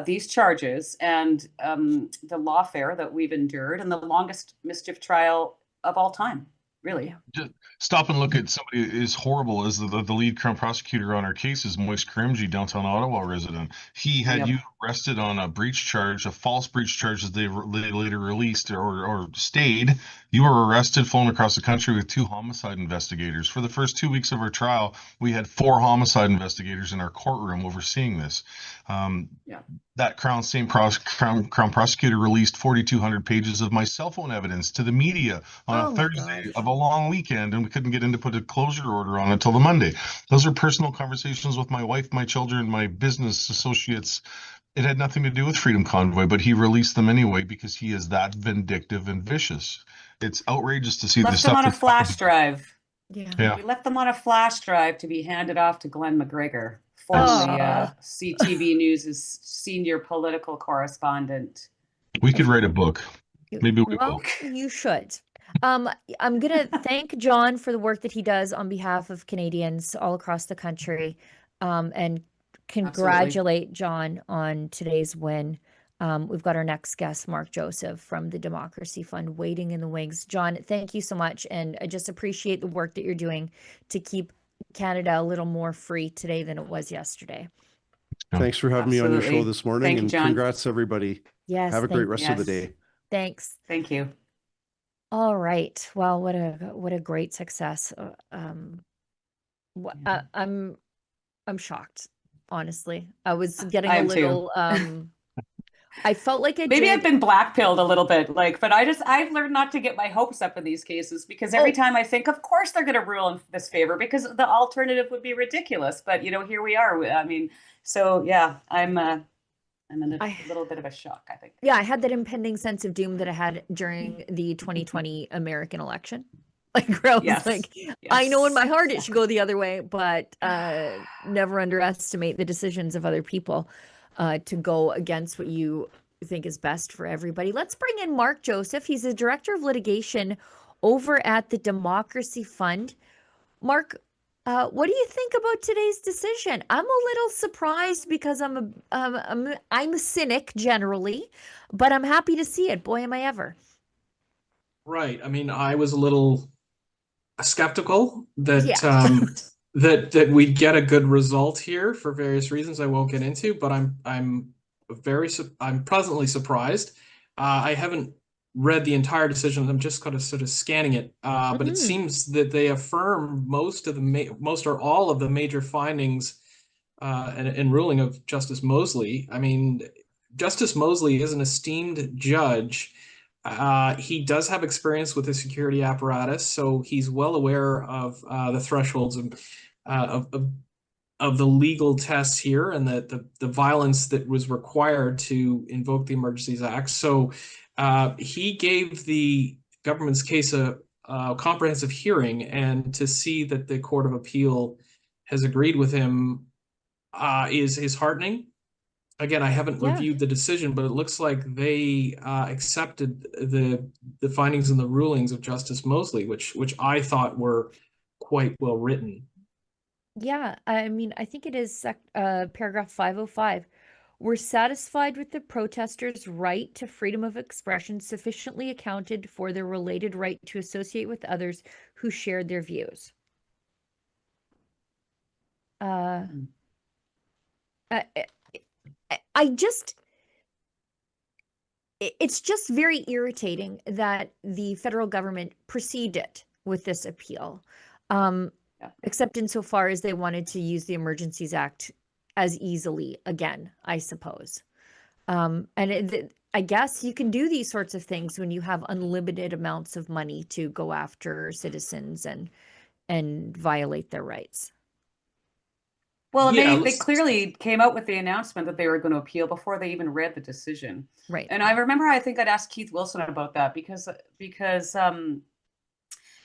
these charges and the lawfare that we've endured and the longest mischief trial of all time, really. Just stop and look at somebody as horrible as the lead crown prosecutor on our case is Moise Karimji, downtown Ottawa resident. He had Yep. you arrested on a breach charge, a false breach charge that they later released or stayed. You were arrested, flown across the country with 2 homicide investigators. For the first 2 weeks of our trial, we had 4 homicide investigators in our courtroom overseeing this. Yeah. That crown prosecutor released 4,200 pages of my cell phone evidence to the media on Oh a my Thursday gosh. of a long weekend, and we couldn't get in to put a closure order on until the Monday. Those are personal conversations with my wife, my children, my business associates. It had nothing to do with Freedom Convoy, but he released them anyway because he is that vindictive and vicious. It's outrageous to see the Left them stuff on a that's flash drive. Yeah. Yeah. We left them on a flash drive to be handed off to Glenn McGregor, formerly Oh. CTV News' senior political correspondent. We could write a book. Maybe we Well, will. you should. I'm gonna thank John for the work that he does on behalf of Canadians all across the country, and congratulate John on today's win. We've got our next guest, Mark Joseph from the Democracy Fund, waiting in the wings. John, thank you so much, and I just appreciate the work that you're doing to keep Canada a little more free today than it was yesterday. Thanks for having me on your show Absolutely. this morning, Thank you, and John. congrats everybody. Yes, Have a great rest of the Yes. day. thanks. Thank you. All right. Well, what a great success. Yeah. I'm shocked, honestly. I was getting I a am too. little I felt like it Maybe I've did. been black-pilled a little bit, but I've learned not to get my hopes up in these cases because every Oh. time I think, of course they're going to rule in this favor because the alternative would be ridiculous. But here we are. I mean, so yeah, I'm in a little bit of a shock, I think. Yeah, I had that impending sense of doom that I had during the 2020 American election. Like, where I was Yes. like, I know in my Yes. heart it should go the other way, but never underestimate the decisions of other people to go against what you think is best for everybody. Let's bring in Mark Joseph. He's the director of litigation over at the Democracy Fund. Mark, what do you think about today's decision? I'm a little surprised because I'm a cynic generally, but I'm happy to see it. Boy, am I ever. Right. I mean, I was a little skeptical that Yeah. that we'd get a good result here for various reasons I won't get into, but I'm pleasantly surprised. I haven't read the entire decision. I'm just kind of sort of scanning it, but it seems that they affirm most or all of the major findings and ruling of Justice Mosley. I mean, Justice Mosley is an esteemed judge. He does have experience with the security apparatus, so he's well aware of the thresholds of the legal tests here and the violence that was required to invoke the Emergencies Act. So he gave the government's case a comprehensive hearing, and to see that the Court of Appeal has agreed with him is heartening. Again, I haven't reviewed the decision, but it looks like they accepted the findings and the rulings of Justice Mosley, which I thought were quite well written. Yeah, I mean, I think it is paragraph 505. We're satisfied with the protesters' right to freedom of expression sufficiently accounted for their related right to associate with others who shared their views. It's just very irritating that the federal government proceeded with this appeal, except insofar as they wanted to use the Emergencies Act as easily again, I suppose. I guess you can do these sorts of things when you have unlimited amounts of money to go after citizens and violate their rights. Well, Yeah, they clearly came out with the announcement that they were going to appeal before they even read the decision. Right. And I remember, I think I'd asked Keith Wilson about that because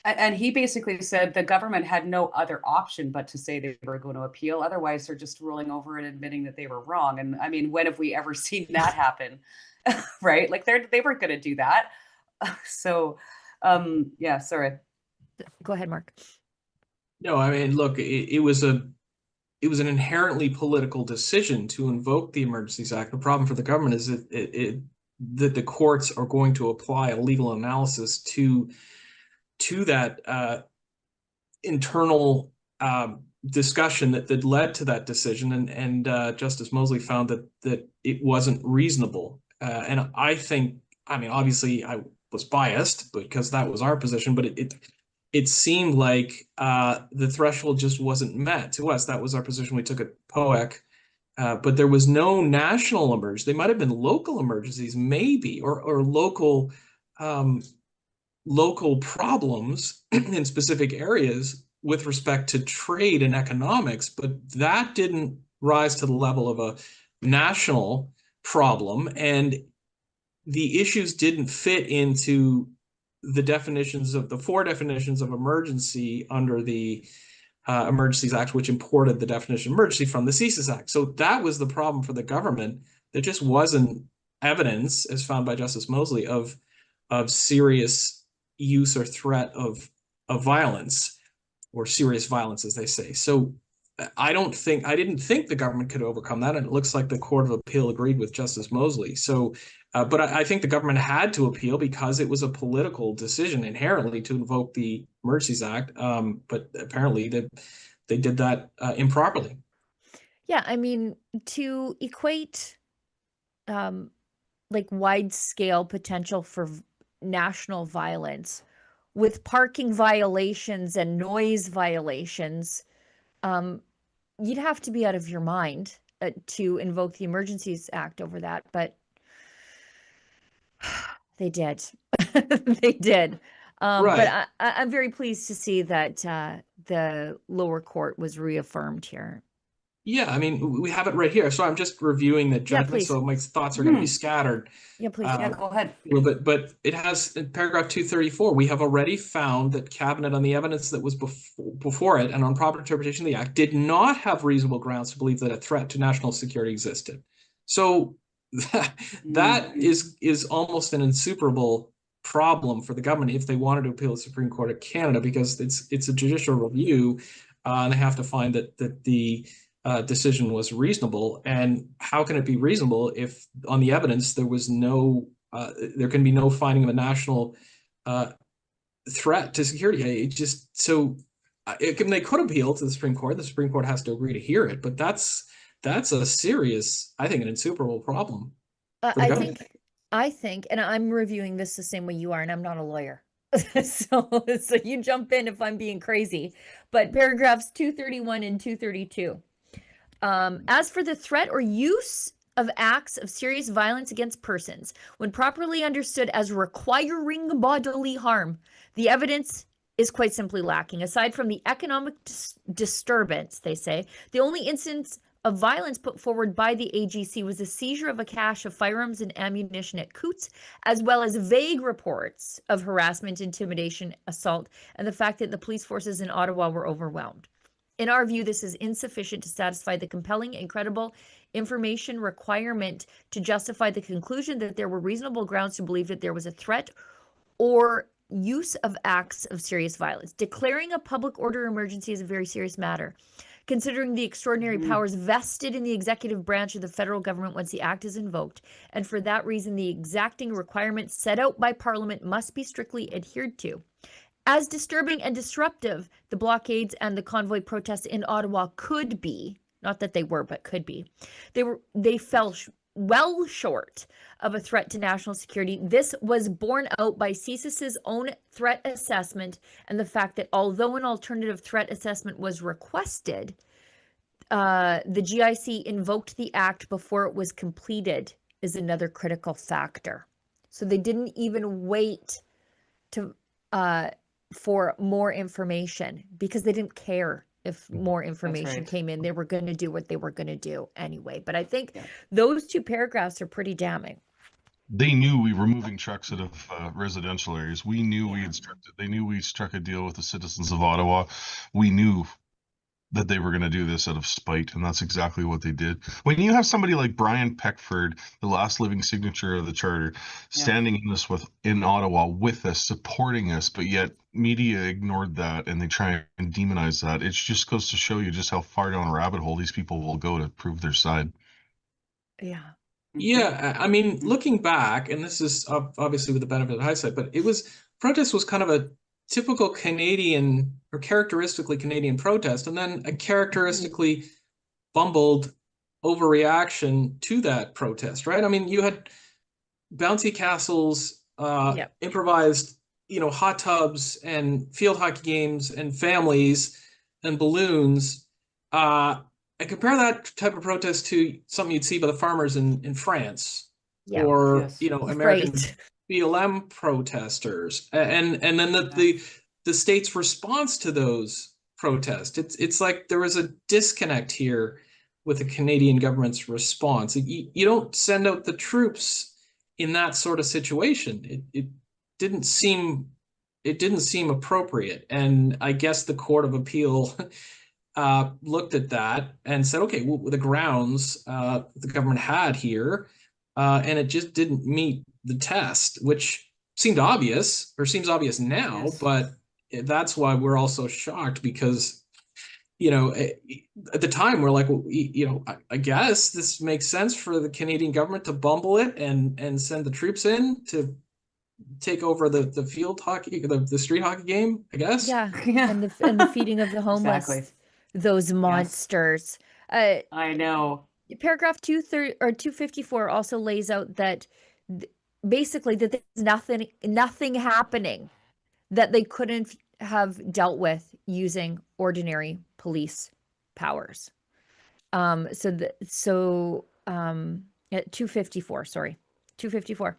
and he basically said the government had no other option but to say they were going to appeal. Otherwise, they're just rolling over and admitting that they were wrong. And I mean, when have we ever seen that happen? Right? Like they weren't going to do that. So, yeah, sorry. Go ahead, Mark. No, I mean, look, it was an inherently political decision to invoke the Emergencies Act. The problem for the government is that the courts are going to apply a legal analysis to that internal discussion that led to that decision, and Justice Mosley found that it wasn't reasonable. And I think, I mean, obviously I was biased because that was our position, but it seemed like the threshold just wasn't met to us. That was our position we took at POEC. But there was no national emergency. They might have been local emergencies, maybe, or local problems in specific areas with respect to trade and economics, but that didn't rise to the level of a national problem, and the issues didn't fit into the definitions of the 4 definitions of emergency under the Emergencies Act, which imported the definition of emergency from the CSIS Act. So that was the problem for the government. There just wasn't evidence, as found by Justice Mosley, of serious use or threat of violence, or serious violence, as they say. So I didn't think the government could overcome that, and it looks like the Court of Appeal agreed with Justice Mosley. So, but I think the government had to appeal because it was a political decision inherently to invoke the Emergencies Act. But apparently they did that improperly. Yeah, I mean, to equate like wide-scale potential for national violence with parking violations and noise violations, you'd have to be out of your mind to invoke the Emergencies Act over that, but they did. They did. Right. But I'm very pleased to see that the lower court was reaffirmed here. Yeah, I mean, we have it right here. So I'm just reviewing the judgment, please. so my thoughts are going to be scattered. Yeah, please. Yeah, go ahead. But it has, in paragraph 234, we have already found that Cabinet, on the evidence that was before it and on proper interpretation of the Act, did not have reasonable grounds to believe that a threat to national security existed. So that is almost an insuperable problem for the government if they wanted to appeal to the Supreme Court of Canada, because it's a judicial review, and they have to find that the decision was reasonable. And how can it be reasonable if on the evidence there was there can be no finding of a national threat to security? It just, so they could appeal to the Supreme Court. The Supreme Court has to agree to hear it, but that's a serious, I think, an insuperable problem. I think, and I'm reviewing this the same way you are, and I'm not a lawyer. So you jump in if I'm being crazy, but paragraphs 231 and 232. As for the threat or use of acts of serious violence against persons, when properly understood as requiring bodily harm, the evidence is quite simply lacking. Aside from the economic disturbance, they say, the only instance of violence put forward by the AGC was the seizure of a cache of firearms and ammunition at Coots, as well as vague reports of harassment, intimidation, assault, and the fact that the police forces in Ottawa were overwhelmed. In our view, this is insufficient to satisfy the compelling and credible information requirement to justify the conclusion that there were reasonable grounds to believe that there was a threat or use of acts of serious violence. Declaring a public order emergency is a very serious matter, considering the extraordinary powers vested in the executive branch of the federal government once the act is invoked. And for that reason, the exacting requirements set out by Parliament must be strictly adhered to. As disturbing and disruptive the blockades and the convoy protests in Ottawa could be, not that they were, but could be, they fell well short of a threat to national security. This was borne out by CSIS's own threat assessment, and the fact that although an alternative threat assessment was requested, the GIC invoked the act before it was completed is another critical factor. So they didn't even wait to for more information because they didn't care if more information came in. They were going to do what they were going to do anyway. But I think those 2 paragraphs are pretty damning. They knew we were moving trucks out of residential areas. We knew they knew we struck a deal with the citizens of Ottawa. We knew that they were going to do this out of spite, and that's exactly what they did. When you have somebody like Brian Peckford, the last living signature of the charter, standing in Ottawa with us, supporting us, but yet media ignored that and they try and demonize that, it just goes to show you just how far down a rabbit hole these people will go to prove their side. Yeah. Yeah, I mean, looking back, and this is obviously with the benefit of hindsight, but protest was kind of a typical Canadian or characteristically Canadian protest, and then a characteristically bumbled overreaction to that protest, right? I mean, you had bouncy castles, improvised, hot tubs and field hockey games and families and balloons. And compare that type of protest to something you'd see by the farmers in France, or American BLM protesters, and then the state's response to those protests. It's like there was a disconnect here with the Canadian government's response. You don't send out the troops in that sort of situation. It didn't seem appropriate, and I guess the Court of Appeal looked at that and said, okay, well, the grounds the government had here, and it just didn't meet the test, which seems obvious now, but that's why we're all so shocked, because at the time we're like, well, I guess this makes sense for the Canadian government to bumble it and send the troops in to take over the field hockey, the street hockey game, I guess. Yeah. And the feeding of the homeless. Exactly. Those monsters. I know. Paragraph 254 also lays out that basically that there's nothing happening that they couldn't have dealt with using ordinary police powers. At 254, sorry. 254.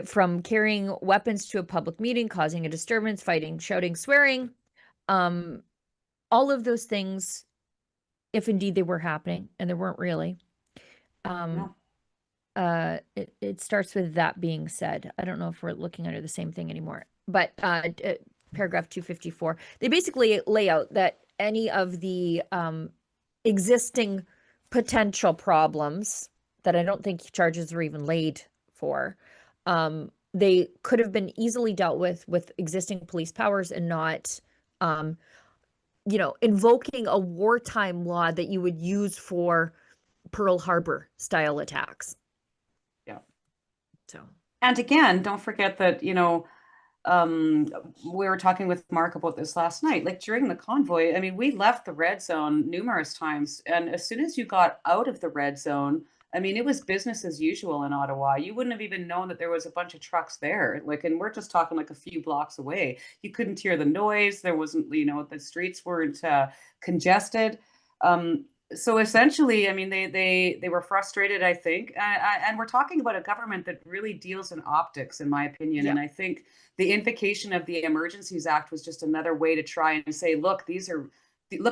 From carrying weapons to a public meeting, causing a disturbance, fighting, shouting, swearing, all of those things, if indeed they were happening, and they weren't really, it starts with that being said. I don't know if we're looking under the same thing anymore, but paragraph 254, they basically lay out that any of the existing potential problems that I don't think charges were even laid for, they could have been easily dealt with existing police powers, and not invoking a wartime law that you would use for Pearl Harbor style attacks. Yeah. So, and again, don't forget that, we were talking with Mark about this last night, like during the convoy, I mean, we left the red zone numerous times. And as soon as you got out of the red zone, I mean, it was business as usual in Ottawa. You wouldn't have even known that there was a bunch of trucks there. And we're just talking like a few blocks away. You couldn't hear the noise. There wasn't, the streets weren't congested. So essentially, I mean, they were frustrated, I think. And we're talking about a government that really deals in optics, in my opinion. Yeah. And I think the invocation of the Emergencies Act was just another way to try and say, look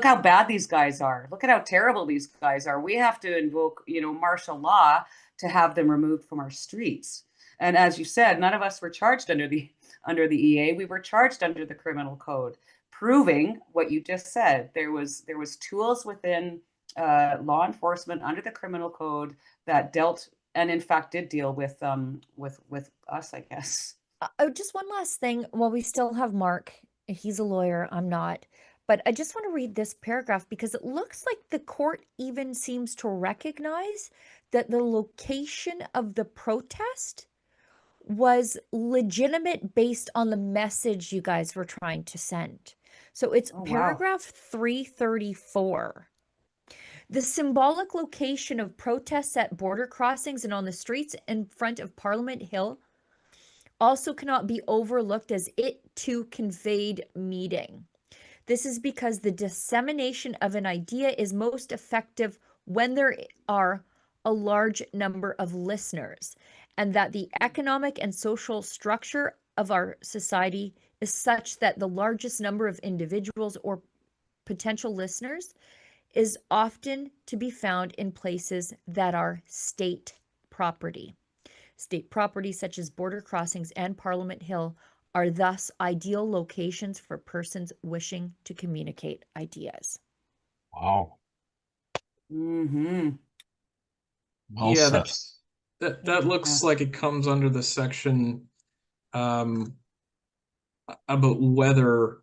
how bad these guys are. Look at how terrible these guys are. We have to invoke, martial law to have them removed from our streets. And as you said, none of us were charged under the EA. We were charged under the criminal code, proving what you just said. There was tools within law enforcement under the criminal code that dealt, and in fact did deal with us, I guess. Just one last thing while we still have Mark. He's a lawyer, I'm not. But I just want to read this paragraph because it looks like the court even seems to recognize that the location of the protest was legitimate based on the message you guys were trying to send. So it's paragraph 334. The symbolic location of protests at border crossings and on the streets in front of Parliament Hill also cannot be overlooked, as it too conveyed meaning. This is because the dissemination of an idea is most effective when there are a large number of listeners, and that the economic and social structure of our society is such that the largest number of individuals or potential listeners is often to be found in places that are state property. State property such as border crossings and Parliament Hill are thus ideal locations for persons wishing to communicate ideas. Wow. Mm-hmm. Well Yeah, said. that looks like it comes under the section um, about whether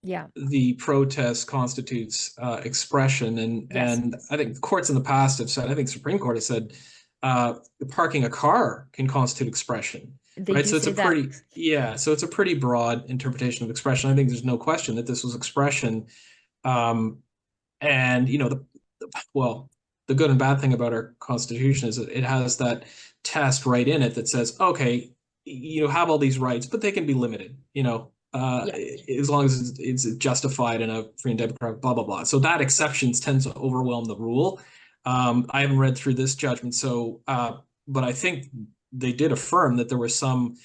Yeah. the protest constitutes expression, and Yes. I think courts in the past have said, I think Supreme Court has said, parking a car can constitute expression, They right? do So it's say a that. so it's a pretty broad interpretation of expression. I think there's no question that this was expression, and well, the good and bad thing about our Constitution is that it has that test right in it that says, okay, you have all these rights, but they can be limited, Yeah. as long as it's justified in a free and democratic, blah, blah, blah. So that exceptions tends to overwhelm the rule. I haven't read through this judgment, but I think they did affirm that there were some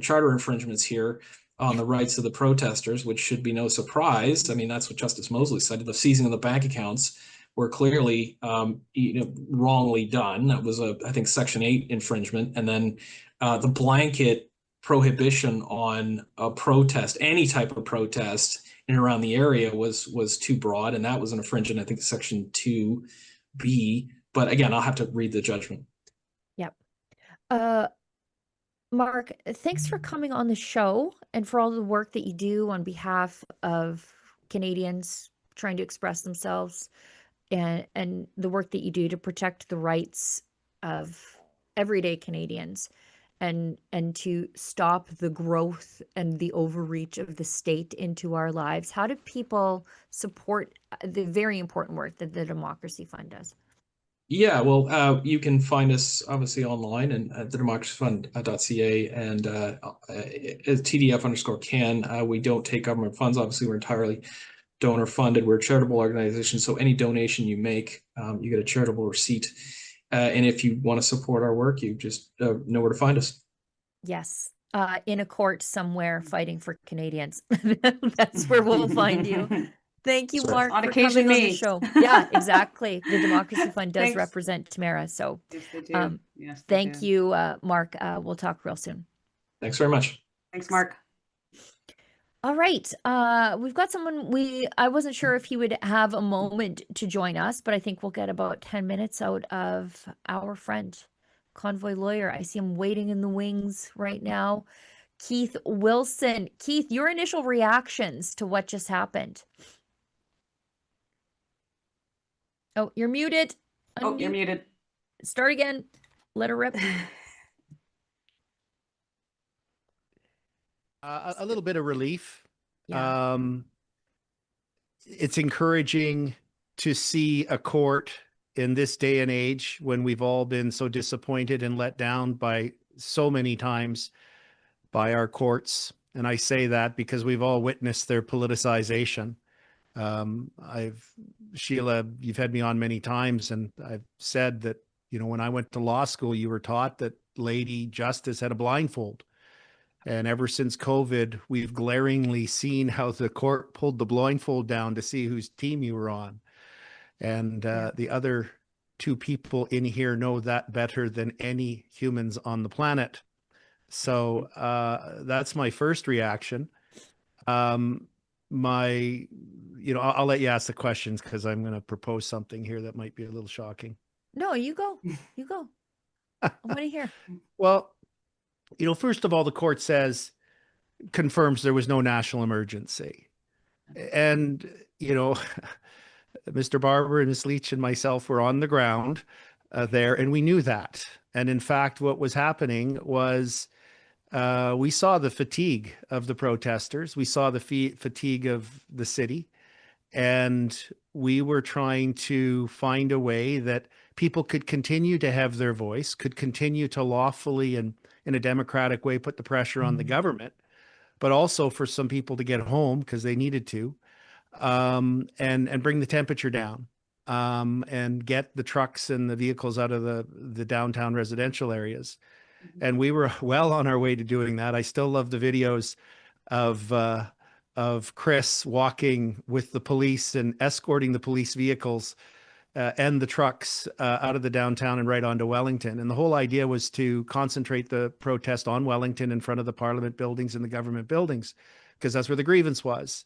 charter infringements here on the rights of the protesters, which should be no surprise. I mean, that's what Justice Mosley said. The seizing of the bank accounts were clearly wrongly done. That was I think Section 8 infringement. And then the blanket prohibition on a protest, any type of protest in and around the area was too broad. And that was an infringement, I think, Section 2B. But again, I'll have to read the judgment. Yep. Mark, thanks for coming on the show and for all the work that you do on behalf of Canadians trying to express themselves, and the work that you do to protect the rights of everyday Canadians, and to stop the growth and the overreach of the state into our lives. How do people support the very important work that the Democracy Fund does? Yeah, well, you can find us obviously online and at thedemocracyfund.ca and TDF_can. We don't take government funds. Obviously, we're entirely donor funded. We're a charitable organization, so any donation you make, you get a charitable receipt. And if you want to support our work, you just know where to find us. Yes. In a court somewhere fighting for Canadians. That's where we'll find you. Thank you, Sorry. Mark, On for occasion, coming on the me. show. Yeah, exactly. The Democracy Fund does Thanks. represent Tamara. So Yes, they do. Yes, they thank do. you, Mark. We'll talk real soon. Thanks very much. Thanks, Mark. All right. We've got someone I wasn't sure if he would have a moment to join us, but I think we'll get about 10 minutes out of our friend, convoy lawyer. I see him waiting in the wings right now. Keith Wilson. Keith, your initial reactions to what just happened. Oh, you're muted. Oh, you're Unmute. muted. Start again. Let her rip. A little bit of relief. Yeah. It's encouraging to see a court in this day and age when we've all been so disappointed and let down by so many times by our courts. And I say that because we've all witnessed their politicization. Sheila, you've had me on many times, and I've said that, when I went to law school, you were taught that Lady Justice had a blindfold. And ever since COVID, we've glaringly seen how the court pulled the blindfold down to see whose team you were on. And the other two people in here know that better than any humans on the planet. So that's my first reaction. I'll let you ask the questions because I'm going to propose something here that might be a little shocking. No, you go. You go. I want to hear. Well, first of all, the court confirms there was no national emergency. And, Mr. Barber and Ms. Lich and myself were on the ground there, and we knew that. And in fact, what was happening was we saw the fatigue of the protesters. We saw the fatigue of the city. And we were trying to find a way that people could continue to have their voice, could continue to lawfully and in a democratic way put the pressure on the government, but also for some people to get home because they needed to, and bring the temperature down, and get the trucks and the vehicles out of the downtown residential areas. And we were well on our way to doing that. I still love the videos of Chris walking with the police and escorting the police vehicles and the trucks out of the downtown and right onto Wellington. And the whole idea was to concentrate the protest on Wellington in front of the Parliament buildings and the government buildings, because that's where the grievance was.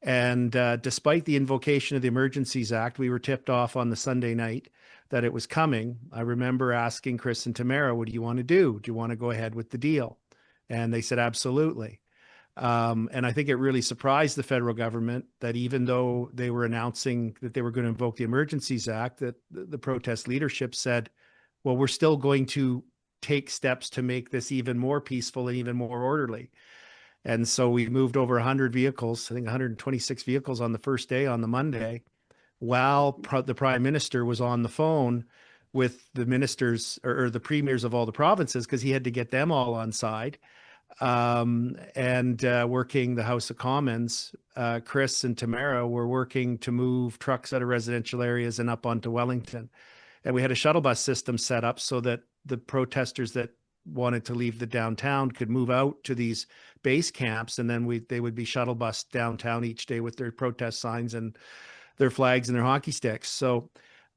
And despite the invocation of the Emergencies Act, we were tipped off on the Sunday night that it was coming. I remember asking Chris and Tamara, what do you want to do? Do you want to go ahead with the deal? And they said, absolutely. And I think it really surprised the federal government that even though they were announcing that they were going to invoke the Emergencies Act, that the protest leadership said, well, we're still going to take steps to make this even more peaceful and even more orderly. And so we moved over 100 vehicles, I think 126 vehicles on the first day, on the Monday, while the prime minister was on the phone with the ministers or the premiers of all the provinces, because he had to get them all on side. And working the House of Commons, Chris and Tamara were working to move trucks out of residential areas and up onto Wellington. And we had a shuttle bus system set up so that the protesters that wanted to leave the downtown could move out to these base camps, and then they would be shuttle bused downtown each day with their protest signs and their flags and their hockey sticks. So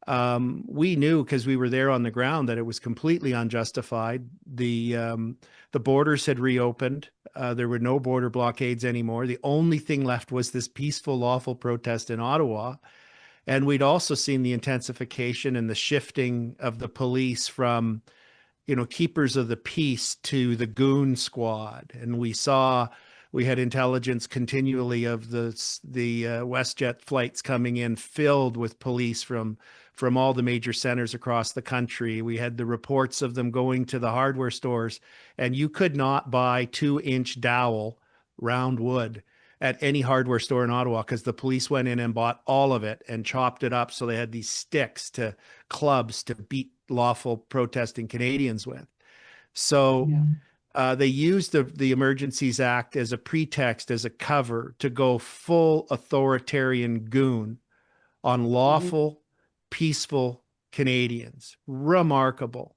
we knew, because we were there on the ground, that it was completely unjustified. The borders had reopened. There were no border blockades anymore. The only thing left was this peaceful, lawful protest in Ottawa. And we'd also seen the intensification and the shifting of the police from, keepers of the peace to the goon squad. And we had intelligence continually of the WestJet flights coming in filled with police from all the major centers across the country. We had the reports of them going to the hardware stores, and you could not buy 2-inch dowel round wood at any hardware store in Ottawa, because the police went in and bought all of it and chopped it up. So they had these sticks to clubs to beat lawful protesting Canadians with. So they used the Emergencies Act as a pretext, as a cover, to go full authoritarian goon on lawful, peaceful Canadians. Remarkable.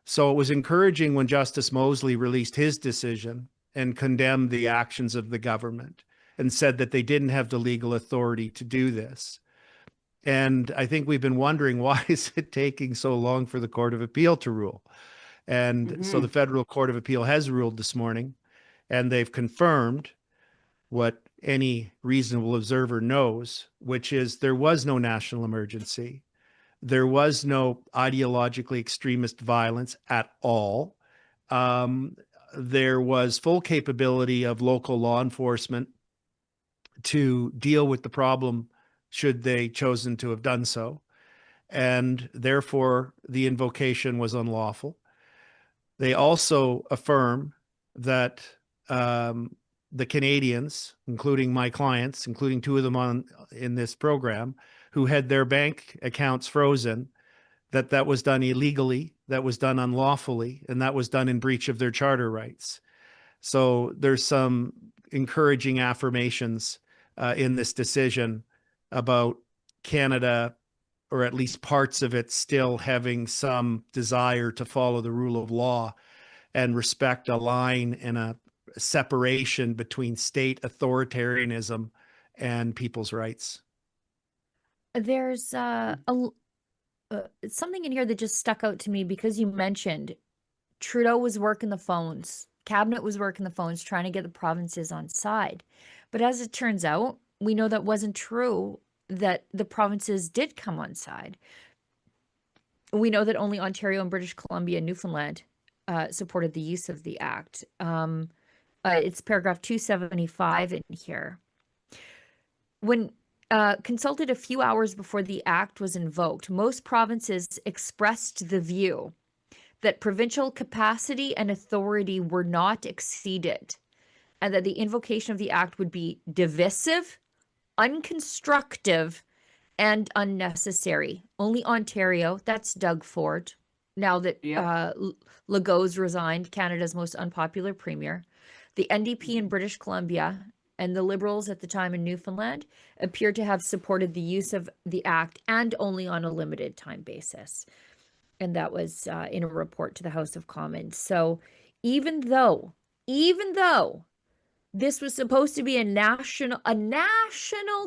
So it was encouraging when Justice Mosley released his decision and condemned the actions of the government and said that they didn't have the legal authority to do this. And I think we've been wondering, why is it taking so long for the Court of Appeal to rule? And so the Federal Court of Appeal has ruled this morning, and they've confirmed what any reasonable observer knows, which is there was no national emergency. There was no ideologically extremist violence at all. There was full capability of local law enforcement to deal with the problem should they chosen to have done so. And therefore, the invocation was unlawful. They also affirm that the Canadians, including my clients, including 2 of them in this program, who had their bank accounts frozen, that was done illegally, that was done unlawfully, and that was done in breach of their charter rights. So there's some encouraging affirmations in this decision about Canada, or at least parts of it, still having some desire to follow the rule of law and respect a line and a separation between state authoritarianism and people's rights. There's something in here that just stuck out to me, because you mentioned Trudeau was working the phones, Cabinet was working the phones, trying to get the provinces on side. But as it turns out, we know that wasn't true, that the provinces did come on side. We know that only Ontario and British Columbia and Newfoundland supported the use of the act. It's paragraph 275 in here. When consulted a few hours before the act was invoked, most provinces expressed the view that provincial capacity and authority were not exceeded, and that the invocation of the act would be divisive, unconstructive, and unnecessary. Only Ontario, that's Doug Ford, now that Legault's resigned, Canada's most unpopular premier, the NDP in British Columbia, and the Liberals at the time in Newfoundland appear to have supported the use of the act, and only on a limited time basis. And that was in a report to the House of Commons. So even though this was supposed to be a national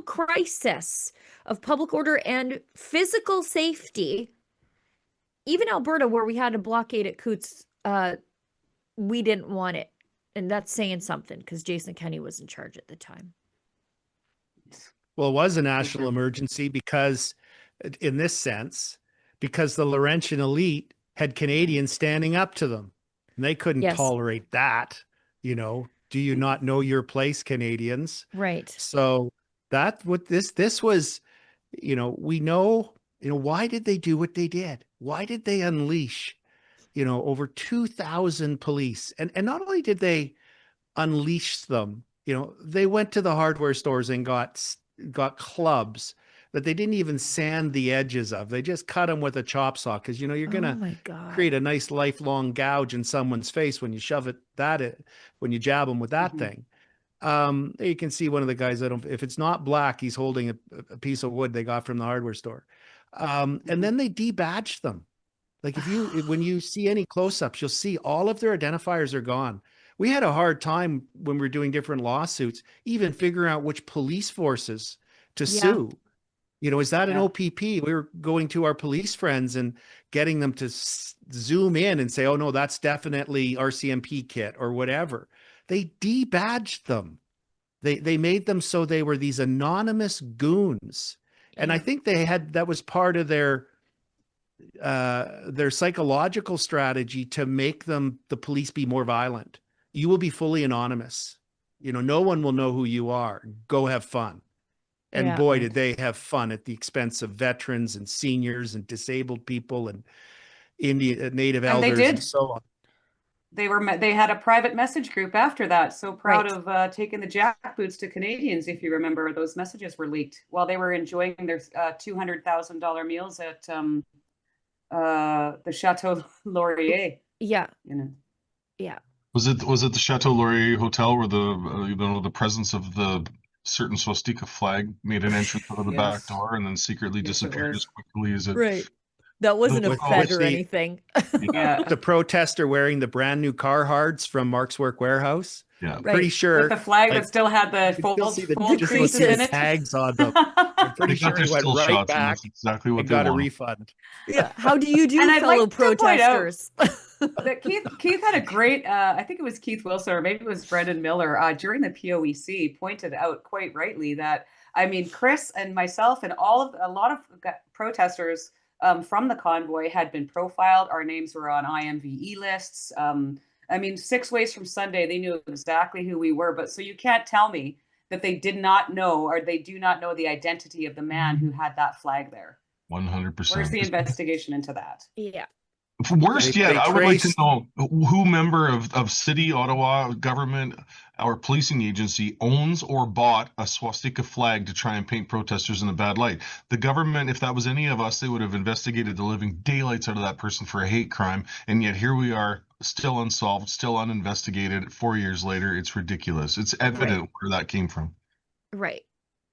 crisis of public order and physical safety. Even Alberta, where we had a blockade at Coots, we didn't want it. And that's saying something because Jason Kenney was in charge at the time. Well, it was a national sure. emergency because, in this sense, because the Laurentian elite had Canadians standing up to them, and they couldn't Yes. tolerate that. You know, do you not know your place, Canadians? Right. So that what this was, you know, we know, you know, why did they do what they did? Why did they unleash, you know, over 2,000 police? And not only did they unleash them, you know, they went to the hardware stores and got clubs that they didn't even sand the edges of. They just cut them with a chop saw because, you know, you're Oh gonna my God. create a nice lifelong gouge in someone's face when you shove it when you jab them with that thing. You can see one of the guys, if it's not black, he's holding a piece of wood they got from the hardware store. And then they debadged them. Like when you see any close-ups, you'll see all of their identifiers are gone. We had a hard time when we were doing different lawsuits, even figuring out which police forces to sue. You know, is that an OPP? We were going to our police friends and getting them to zoom in and say, oh no, that's definitely RCMP kit or whatever. They debadged them. They made them so they were these anonymous goons. And I think that was part of their psychological strategy to make the police be more violent. You will be fully anonymous. You know, no one will know who you are. Go have fun. And boy, did they have fun at the expense of veterans and seniors and disabled people and Native elders and so on. They had a private message group after that. So proud of taking the jackboots to Canadians. If you remember, those messages were leaked while they were enjoying their $200,000 meals at the Chateau Laurier. Yeah. You know. Yeah. Was it the Chateau Laurier Hotel where the presence of the certain swastika flag made an entrance out of the back door and then secretly disappeared as quickly as it? Right. That wasn't a Fed or anything. Yeah. The protester wearing the brand new Carhartts from Mark's Work Warehouse. Yeah. Pretty sure. With the flag that still had the fold creases in it. Tags on them. I'm pretty sure he went right back. That's exactly what and they got a wanted. refund. Yeah. How do you do, And I'd fellow like to point out protesters? that Keith had a great, I think it was Keith Wilson, or maybe it was Brendan Miller, during the POEC pointed out quite rightly that, I mean, Chris and myself and a lot of protesters from the convoy had been profiled. Our names were on IMVE lists. I mean, 6 ways from Sunday, they knew exactly who we were. But so you can't tell me that they did not know, or they do not know the identity of the man who had that flag there. 100%. Where's the investigation into that? Yeah. Worst yet, I would like to know who member of City, Ottawa government, our policing agency owns or bought a swastika flag to try and paint protesters in a bad light. The government, if that was any of us, they would have investigated the living daylights out of that person for a hate crime. And yet here we are, still unsolved, still uninvestigated. 4 years later, it's ridiculous. It's evident where that came from. Right.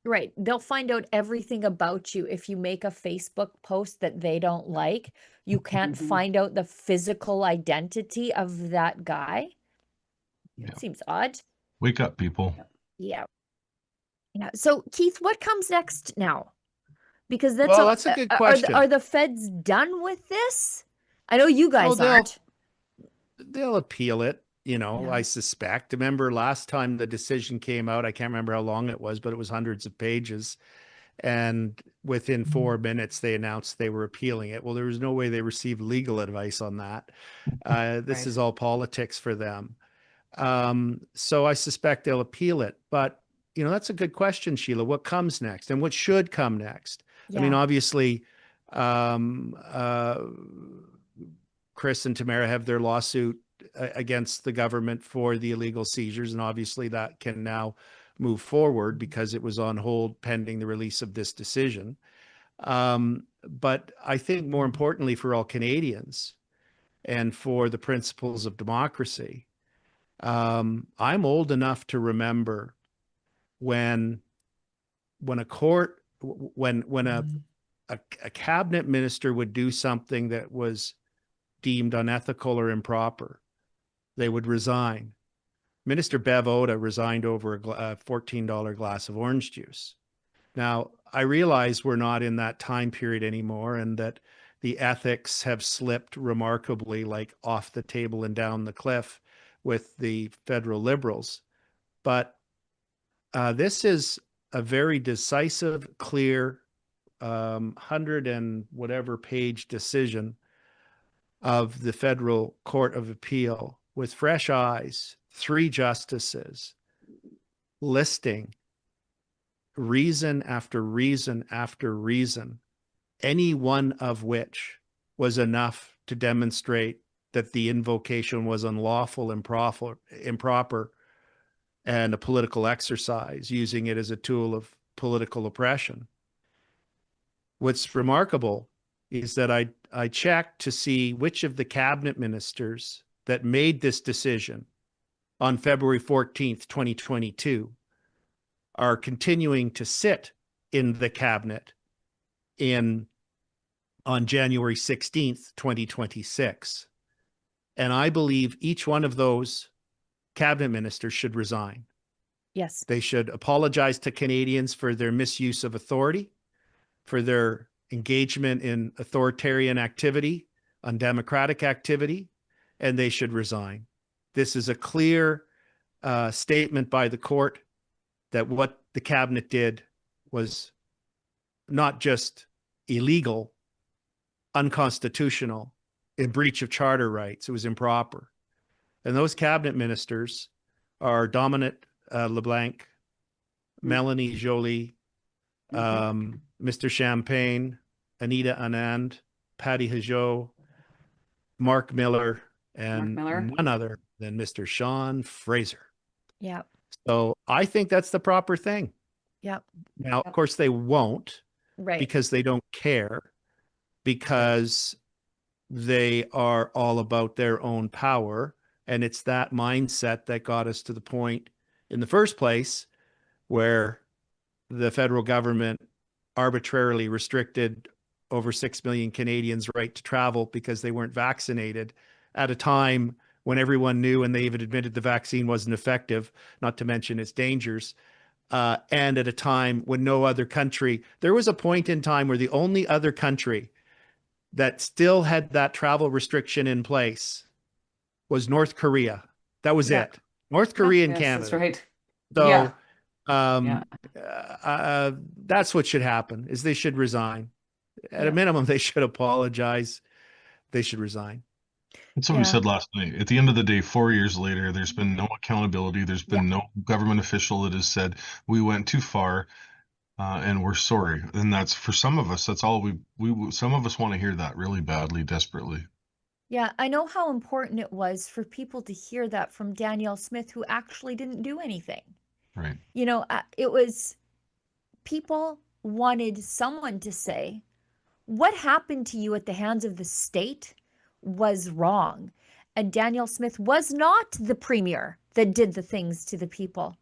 Right. They'll find out everything about you if you make a Facebook post that they don't like. You can't find out the physical identity of that guy. Yeah. Seems odd. Wake up, people. Yeah. Yeah. So, Keith, what comes next now? Because that's a good question. Are the feds done with this? I know you guys aren't. They'll appeal it. You know, I suspect. Remember last time the decision came out, I can't remember how long it was, but it was hundreds of pages. And within 4 minutes, they announced they were appealing it. Well, there was no way they received legal advice on that. This is all politics for them. So I suspect they'll appeal it. But, you know, that's a good question, Sheila. What comes next and what should come next? I mean, obviously, Chris and Tamara have their lawsuit against the government for the illegal seizures. And obviously that can now move forward because it was on hold pending the release of this decision. But I think more importantly for all Canadians and for the principles of democracy, I'm old enough to remember when a court, when a cabinet minister would do something that was deemed unethical or improper, they would resign. Minister Bev Oda resigned over a $14 glass of orange juice. Now, I realize we're not in that time period anymore, and that the ethics have slipped remarkably, like off the table and down the cliff with the federal Liberals. But this is a very decisive, clear, 100 and whatever page decision of the Federal Court of Appeal with fresh eyes, 3 justices listing reason after reason after reason, any one of which was enough to demonstrate that the invocation was unlawful, improper, and a political exercise, using it as a tool of political oppression. What's remarkable is that I checked to see which of the cabinet ministers that made this decision on February 14th, 2022, are continuing to sit in the cabinet on January 16th, 2026. And I believe each one of those cabinet ministers should resign. Yes. They should apologize to Canadians for their misuse of authority, for their engagement in authoritarian activity, undemocratic activity, and they should resign. This is a clear statement by the court that what the cabinet did was not just illegal, unconstitutional, in breach of charter rights. It was improper. And those cabinet ministers are Dominic LeBlanc, Melanie Joly, Mr. Champagne, Anita Anand, Patty Hajot, Mark Miller, and none other than Mr. Sean Fraser. Yeah. So I think that's the proper thing. Yeah. Now, of course, they won't, Right. because they don't care, because they are all about their own power. And it's that mindset that got us to the point in the first place where the federal government arbitrarily restricted over 6 million Canadians' right to travel because they weren't vaccinated at a time when everyone knew, and they even admitted the vaccine wasn't effective, not to mention its dangers. And at a time when no other country, there was a point in time where the only other country that still had that travel restriction in place was North Korea. That was it. North Korea and Yes, Canada. that's right. So Yeah. that's what should happen, is they should resign. At Yeah. a minimum, they should apologize. They should resign. That's what we Yeah. said last night. At the end of the day, 4 years later, there's been no accountability. There's been no government official that has said we went too far and we're sorry. And that's, for some of us, that's all some of us want to hear that really badly, desperately. Yeah, I know how important it was for people to hear that from Danielle Smith, who actually didn't do anything. Right. You know, it was, people wanted someone to say, what happened to you at the hands of the state was wrong. And Danielle Smith was not the premier that did the things to the people.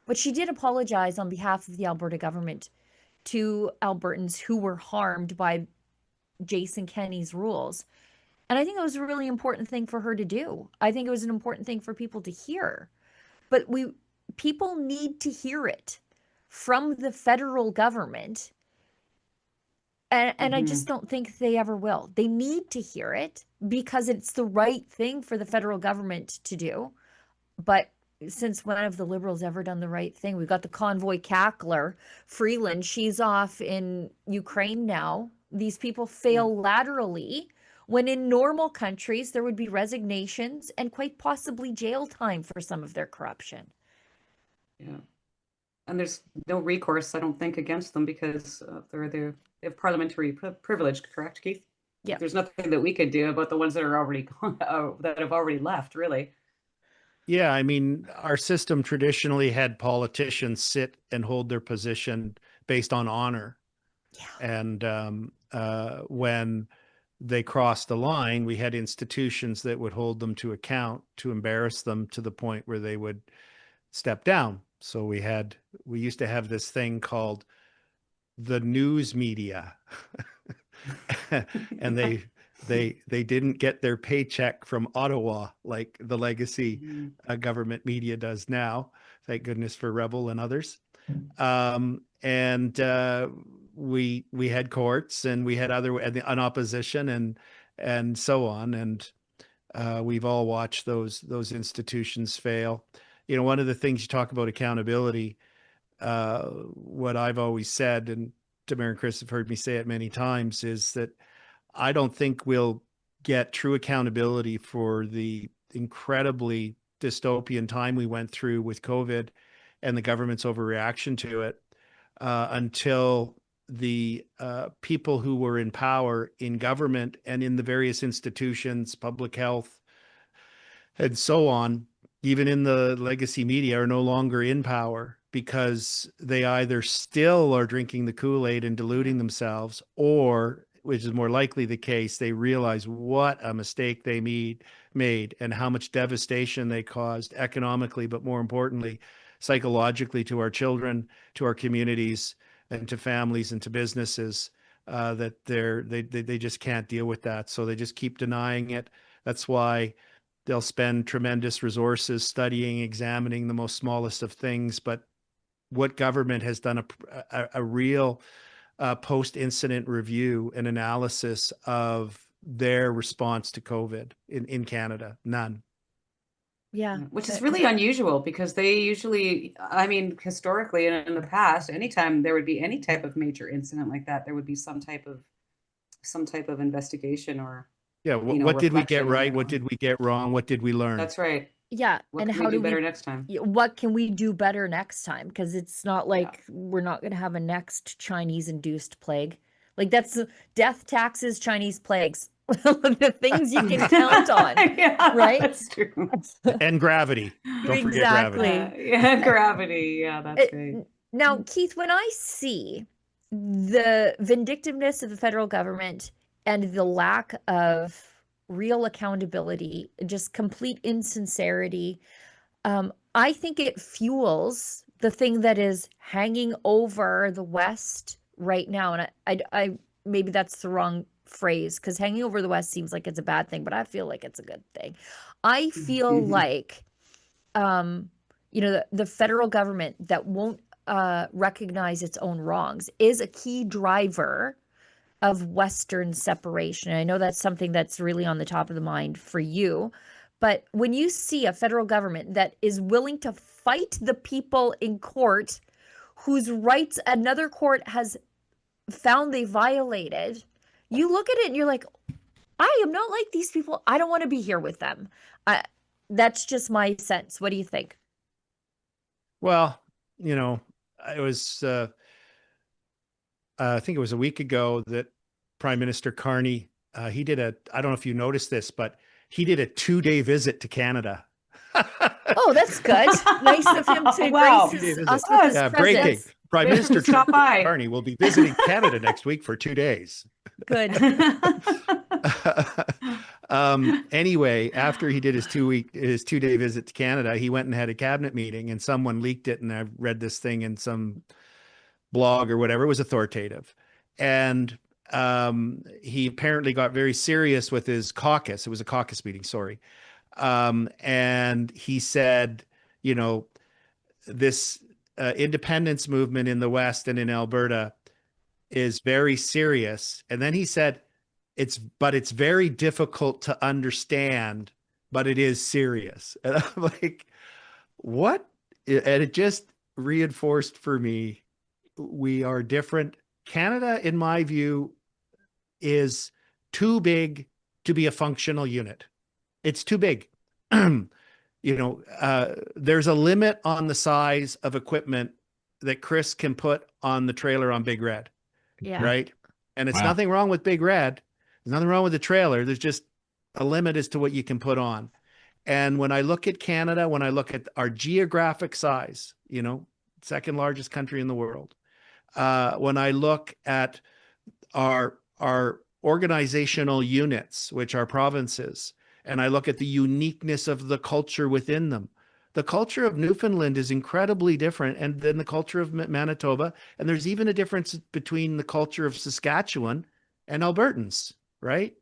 But she did apologize on behalf of the Alberta government to Albertans who were harmed by Jason Kenney's rules. And I think it was a really important thing for her to do. I think it was an important thing for people to hear. But people need to hear it from the federal government. And I just don't think they ever will. They need to hear it because it's the right thing for the federal government to do. But since when have the Liberals ever done the right thing? We've got the convoy cackler, Freeland. She's off in Ukraine now. These people fail laterally, when in normal countries there would be resignations and quite possibly jail time for some of their corruption. Yeah. And there's no recourse, I don't think, against them because they have parliamentary privilege, correct, Keith? Yeah. There's nothing that we could do about the ones that are already gone, that have already left, really. Yeah, I mean, our system traditionally had politicians sit and hold their position based on honor. Yeah. And when they crossed the line, we had institutions that would hold them to account, to embarrass them to the point where they would step down. So we used to have this thing called the news media. And they didn't get their paycheck from Ottawa like the legacy government media does now. Thank goodness for Rebel and others. And we had courts, and we had an opposition, and so on. And we've all watched those institutions fail. You know, one of the things you talk about accountability, what I've always said, and Tamara and Chris have heard me say it many times, is that I don't think we'll get true accountability for the incredibly dystopian time we went through with COVID and the government's overreaction to it until the people who were in power in government and in the various institutions, public health, and so on, even in the legacy media, are no longer in power, because they either still are drinking the Kool-Aid and deluding themselves, or, which is more likely the case, they realize what a mistake they made and how much devastation they caused economically, but more importantly, psychologically, to our children, to our communities, and to families and to businesses, that they just can't deal with that. So they just keep denying it. That's why they'll spend tremendous resources studying, examining the most smallest of things. But what government has done a real post-incident review and analysis of their response to COVID in Canada? None. Yeah. Which is really unusual, because they usually, I mean, historically and in the past, anytime there would be any type of major incident like that, there would be some type of investigation, or Yeah. What did we get reflection, right? What did we get wrong? What did we learn? That's right. Yeah. What And can how we do do better we, next time? what can we do better next time? Because it's not like we're not going to have a next Chinese induced plague. Like, that's death, taxes, Chinese plagues. The things you can count on. Yeah, right? that's true. And gravity. Don't forget gravity. Exactly. Yeah, gravity. Yeah, that's great. Now, Keith, when I see the vindictiveness of the federal government and the lack of real accountability, just complete insincerity, I think it fuels the thing that is hanging over the West right now. And I maybe that's the wrong phrase, because hanging over the West seems like it's a bad thing, but I feel like it's a good thing. I feel like, the federal government that won't recognize its own wrongs is a key driver of Western separation. I know that's something that's really on the top of the mind for you. But when you see a federal government that is willing to fight the people in court whose rights another court has found they violated, you look at it and you're like, I am not like these people. I don't want to be here with them. That's just my sense. What do you think? Well, I was, I think it was a week ago that Prime Minister Carney, he did I don't know if you noticed this, but he did a 2-day visit to Canada. Oh, that's good. Nice of him to Wow. grace us with his presence. Breaking. Prime Minister Stop by. Carney will be visiting Canada next week for 2 days. Good. Anyway, after he did his 2-day visit to Canada, he went and had a cabinet meeting, and someone leaked it. And I read this thing in some blog or whatever. It was authoritative. And he apparently got very serious with his caucus. It was a caucus meeting, sorry. And he said, this independence movement in the West and in Alberta is very serious. And then he said, it's very difficult to understand, but it is serious. And I'm like, what? And it just reinforced for me, we are different. Canada, in my view, is too big to be a functional unit. It's too big. There's a limit on the size of equipment that Chris can put on the trailer on Big Red. Yeah. Right. And it's Wow. nothing wrong with Big Red. There's nothing wrong with the trailer. There's just a limit as to what you can put on. And when I look at Canada, when I look at our geographic size, second largest country in the world, when I look at our organizational units, which are provinces, and I look at the uniqueness of the culture within them, the culture of Newfoundland is incredibly different than the culture of Manitoba. And there's even a difference between the culture of Saskatchewan and Albertans, right?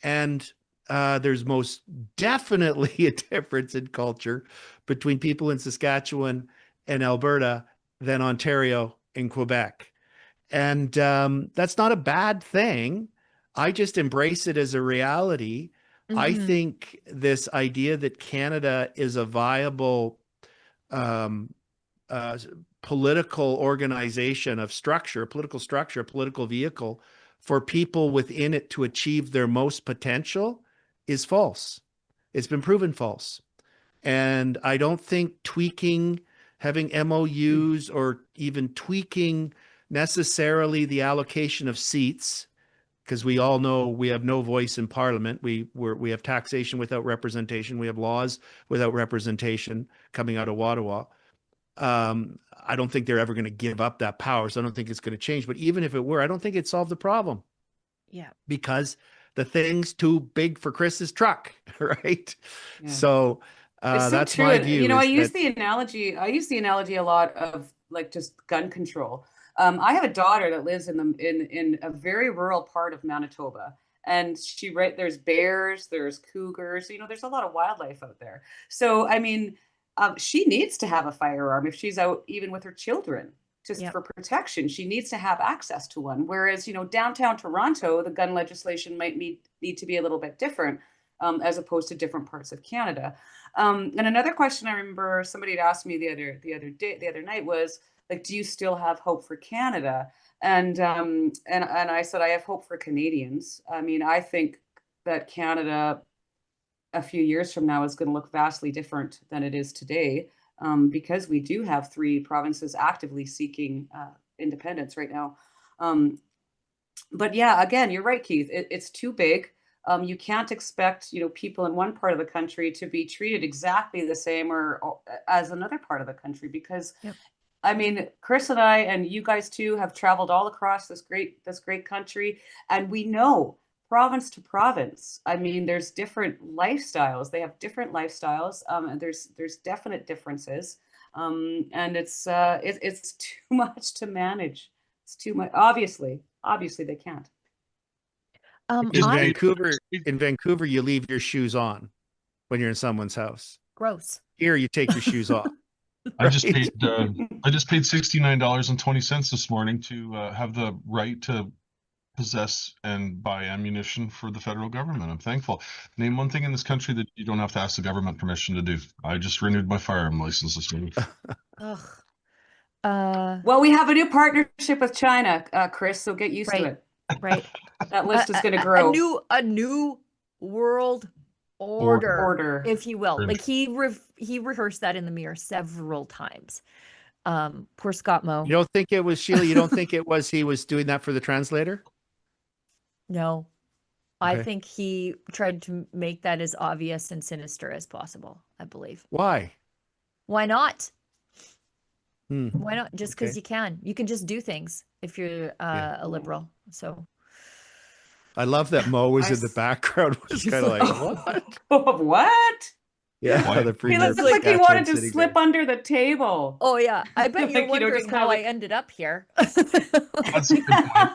And there's most definitely a difference in culture between people in Saskatchewan and Alberta than Ontario and Quebec. And that's not a bad thing. I just embrace it as a reality. I Mhm. think this idea that Canada is a viable um, political organization of structure, political structure, political vehicle for people within it to achieve their most potential is false. It's been proven false. And I don't think tweaking, having MOUs, or even tweaking necessarily the allocation of seats, because we all know we have no voice in Parliament. We have taxation without representation. We have laws without representation coming out of Ottawa. I don't think they're ever going to give up that power. So I don't think it's going to change. But even if it were, I don't think it'd solve the problem. Yeah. Because the thing's too big for Chris's truck, right? Yeah. So It's so that's true. my And, view. you know, I is use that- the analogy a lot of like just gun control. I have a daughter that lives in a very rural part of Manitoba, and there's bears, there's cougars, you know, there's a lot of wildlife out there. So I mean, she needs to have a firearm if she's out even with her children, just Yep. for protection. She needs to have access to one. Whereas, you know, downtown Toronto, the gun legislation might need to be a little bit different, as opposed to different parts of Canada. And another question I remember somebody had asked me the other night was like, do you still have hope for Canada? And I said I have hope for Canadians. I mean, I think that Canada a few years from now is going to look vastly different than it is today, because we do have 3 provinces actively seeking independence right now. But yeah, again, you're right, Keith. It's too big. You can't expect, you know, people in one part of the country to be treated exactly the same or as another part of the country, because Yep. I mean, Chris and I and you guys too have traveled all across this great country, and we know province to province. I mean, there's different lifestyles. They have different lifestyles, and there's definite differences. And it's too much to manage. It's too much. Obviously they can't. Is in I- Vancouver, you leave your shoes on when you're in someone's house. Gross. Here, you take your shoes off. I just Right? paid $69.20 this morning to have the right to possess and buy ammunition for the federal government. I'm thankful. Name one thing in this country that you don't have to ask the government permission to do. I just renewed my firearm license this morning. Ugh. Well, we have a new partnership with China, Chris, so get used to Right. it. Right. That list is going to A grow. new world order, Order. if you will. Right. Like he rehearsed that in the mirror several times. Poor Scott Moe. You don't think it was Sheila? You don't think it was he was doing that for the translator? No, I Okay. think he tried to make that as obvious and sinister as possible, I believe. Why? Why not? Hmm. Why not? Just because Okay. you can. You can just do things if you're Yeah. a liberal. So I love that Mo was I in the s- background. Was He's kind of like, like, what? What? Yeah, Why- the He premier looks like he Saskatchewan wanted to sitting slip there. under the table. oh yeah, I bet you're Like, you know, wondering didn't how have I it- ended up here. That's a good point.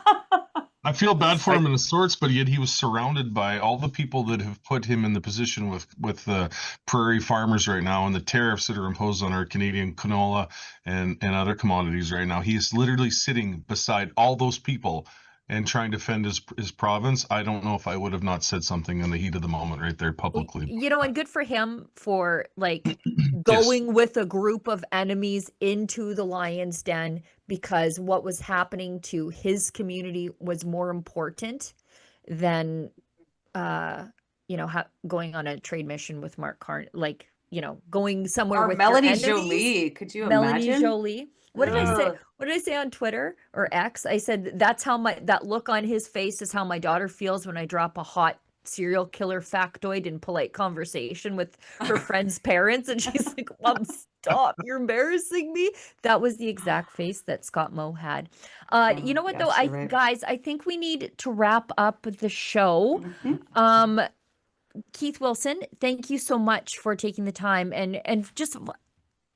I feel bad for him in a sorts, but yet he was surrounded by all the people that have put him in the position with the prairie farmers right now and the tariffs that are imposed on our Canadian canola and other commodities right now. He is literally sitting beside all those people and trying to defend his province. I don't know if I would have not said something in the heat of the moment right there publicly. You know, and good for him for like going with a group of enemies into the lion's den, because what was happening to his community was more important than you know, going on a trade mission with Mark Carn, like, you know, going somewhere Or with Melanie your enemies. Jolie. Could you Melanie imagine? Jolie. What did I say? Ugh. What did I say on Twitter or X? I said that's how that look on his face is how my daughter feels when I drop a hot serial killer factoid in polite conversation with her friend's parents, and she's like, "Mom, stop! You're embarrassing me." That was the exact face that Scott Moe had. You know what though, yes, you're right. guys, I think we need to wrap up the show. Mhm. Keith Wilson, thank you so much for taking the time and just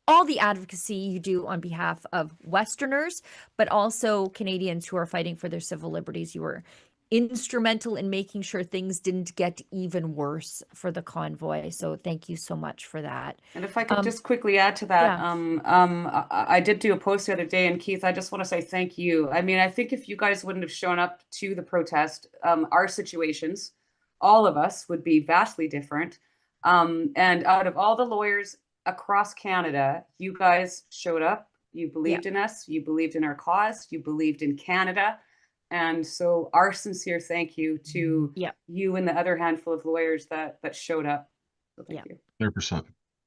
all the advocacy you do on behalf of Westerners, but also Canadians who are fighting for their civil liberties. You were instrumental in making sure things didn't get even worse for the convoy. So thank you so much for that. And if I could just quickly add to that, I did do a post the other day, and Keith, I just want to say thank you. I mean, I think if you guys wouldn't have shown up to the protest, our situations, all of us, would be vastly different. And out of all the lawyers across Canada, you guys showed up, you believed in us, you believed in our cause, you believed in Canada. And so our sincere thank you to you and the other handful of lawyers that showed up. So thank you. 100%.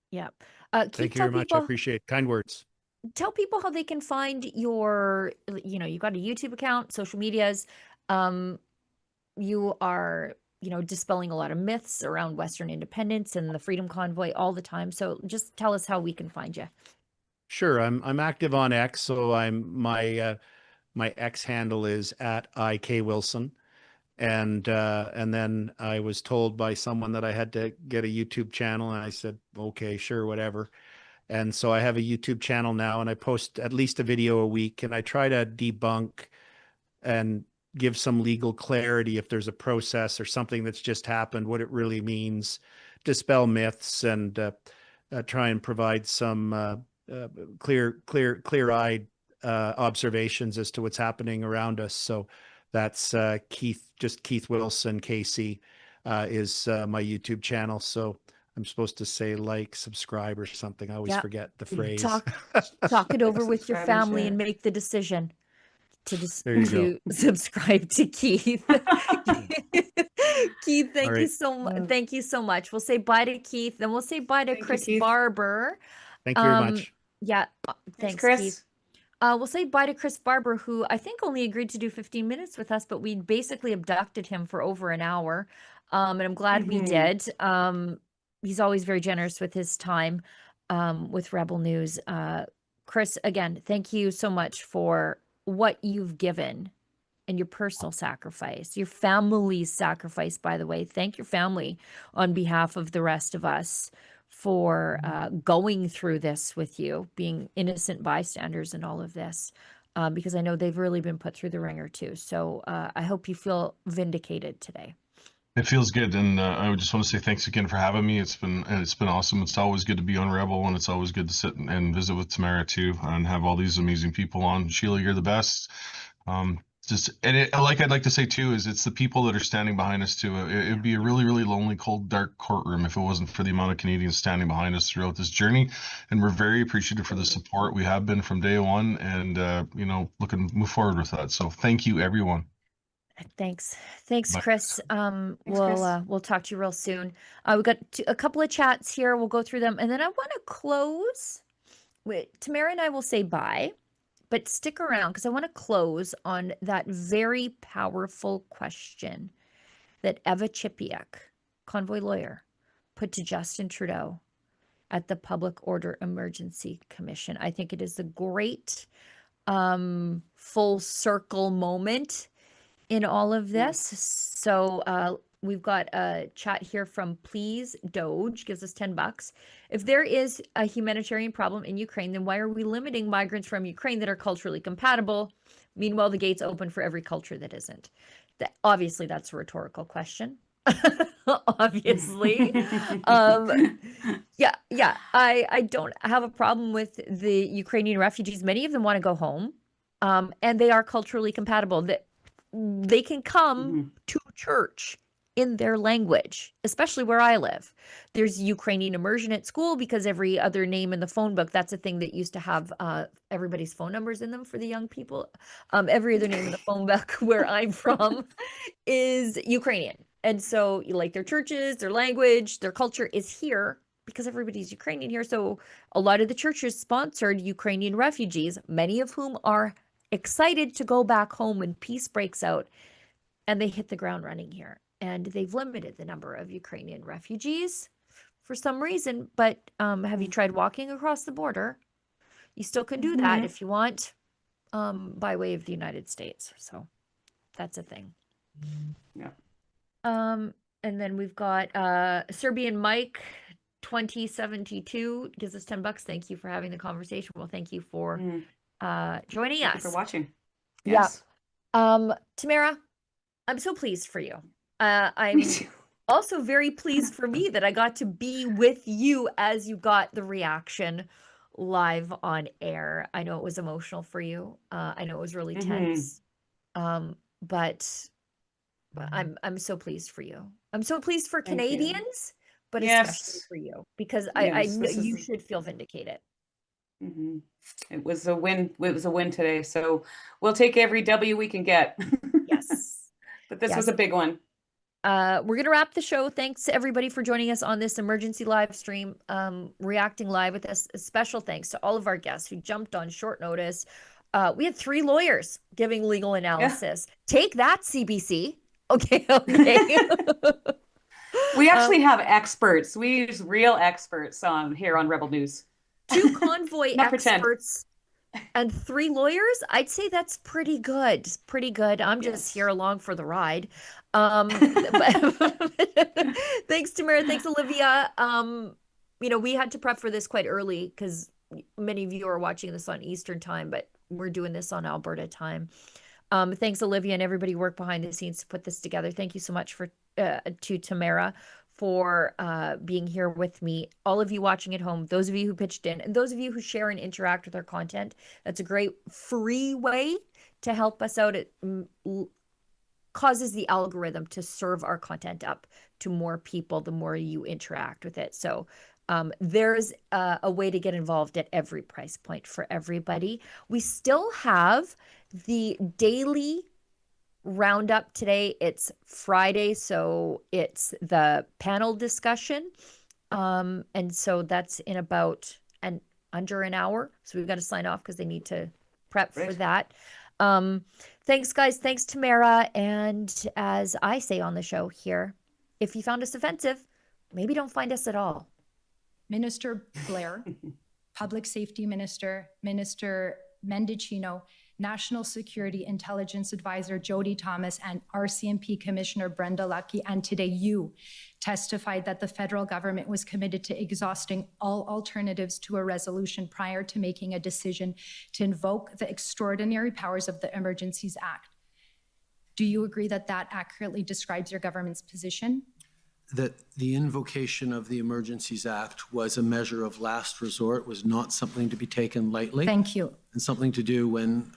Yeah. Thank you very much. I appreciate kind words. Tell people how they can find your, you got a YouTube account, social medias. You are, dispelling a lot of myths around Western independence and the Freedom Convoy all the time. So just tell us how we can find you. Sure. I'm active on X. So my X handle is @IKWilson. And then I was told by someone that I had to get a YouTube channel, and I said, okay, sure, whatever. And so I have a YouTube channel now, and I post at least a video a week, and I try to debunk and give some legal clarity if there's a process or something that's just happened, what it really means, dispel myths, and try and provide some clear-eyed observations as to what's happening around us. So that's Keith Wilson, KC is my YouTube channel. So I'm supposed to say like, subscribe or something. I always forget the phrase. Talk it over with your family and make the decision to subscribe to Keith. Keith, thank you so much. We'll say bye to Keith, then we'll say bye to Chris Barber. Thank you very much. Yeah, thanks Chris. Keith. We'll say bye to Chris Barber, who I think only agreed to do 15 minutes with us, but we basically abducted him for over an hour. And I'm glad we did. He's always very generous with his time with Rebel News. Chris, again, thank you so much for what you've given and your personal sacrifice, your family's sacrifice, by the way. Thank your family on behalf of the rest of us for going through this with you, being innocent bystanders in all of this, because I know they've really been put through the ringer too. So I hope you feel vindicated today. It feels good, and I would just want to say thanks again for having me. It's been awesome. It's always good to be on Rebel, and it's always good to sit and visit with Tamara too, and have all these amazing people on. Sheila, you're the best. I'd like to say too, is it's the people that are standing behind us too. It would be a really, really lonely, cold, dark courtroom if it wasn't for the amount of Canadians standing behind us throughout this journey. And we're very appreciative for the support we have been from day one, and looking to move forward with that. So thank you, everyone. Thanks, Bye. Chris. We'll talk to you real soon. We've got a couple of chats here. We'll go through them, and then I want to close. Tamara and I will say bye, but stick around because I want to close on that very powerful question that Eva Chipiuk, convoy lawyer, put to Justin Trudeau at the Public Order Emergency Commission. I think it is a great full circle moment in all of this. So we've got a chat here from Please Doge, gives us $10. If there is a humanitarian problem in Ukraine, then why are we limiting migrants from Ukraine that are culturally compatible? Meanwhile, the gates open for every culture that isn't. Obviously, that's a rhetorical question. Obviously. I don't have a problem with the Ukrainian refugees. Many of them want to go home, and they are culturally compatible. They can come to church in their language, especially where I live. There's Ukrainian immersion at school because every other name in the phone book, that's a thing that used to have everybody's phone numbers in them for the young people. Every other name in the phone book where I'm from is Ukrainian. And so like their churches, their language, their culture is here because everybody's Ukrainian here. So a lot of the churches sponsored Ukrainian refugees, many of whom are excited to go back home when peace breaks out, and they hit the ground running here. And they've limited the number of Ukrainian refugees for some reason. But have you tried walking across the border? You still can do that if you want, by way of the United States. So that's a thing. Yeah. And then we've got Serbian Mike 2072 gives us $10. Thank you for having the conversation. Well, thank you for joining us. Thank you for watching. Yes. Yeah. Tamara, I'm so pleased for you. I'm Me too. also very pleased for me that I got to be with you as you got the reaction live on air. I know it was emotional for you. I know it was really tense. But I'm so pleased for you. I'm so pleased for Thank you. Canadians, but especially Yes. for you, because I Yes, know this you is. should feel vindicated. It was a win. It was a win today. So we'll take every W we can get. Yes. But this Yes. was a big one. We're going to wrap the show. Thanks to everybody for joining us on this emergency live stream, reacting live with us. A special thanks to all of our guests who jumped on short notice. We had 3 lawyers giving legal analysis. Take that, CBC. Okay. We actually have experts. We use real experts here on Rebel News. 2 convoy Not pretend. experts and 3 lawyers. I'd say that's pretty good. Pretty good. I'm just Yes. here along for the ride. Thanks, Tamara. Thanks, Olivia. We had to prep for this quite early because many of you are watching this on Eastern time, but we're doing this on Alberta time. Thanks, Olivia, and everybody who worked behind the scenes to put this together. Thank you so much to Tamara for being here with me. All of you watching at home, those of you who pitched in, and those of you who share and interact with our content, that's a great free way to help us out. It causes the algorithm to serve our content up to more people the more you interact with it. So there's a way to get involved at every price point for everybody. We still have the daily roundup today. It's Friday, so it's the panel discussion. And so that's in about under an hour. So we've got to sign off because they need to prep for that. Thanks, guys. Thanks, Tamara. And as I say on the show here, if you found us offensive, maybe don't find us at all. Minister Blair, Public Safety Minister, Minister Mendicino, National Security Intelligence Advisor Jody Thomas, and RCMP Commissioner Brenda Lucki, and today you testified that the federal government was committed to exhausting all alternatives to a resolution prior to making a decision to invoke the extraordinary powers of the Emergencies Act. Do you agree that that accurately describes your government's position? That the invocation of the Emergencies Act was a measure of last resort, was not something to be taken lightly. Thank you. And something to do when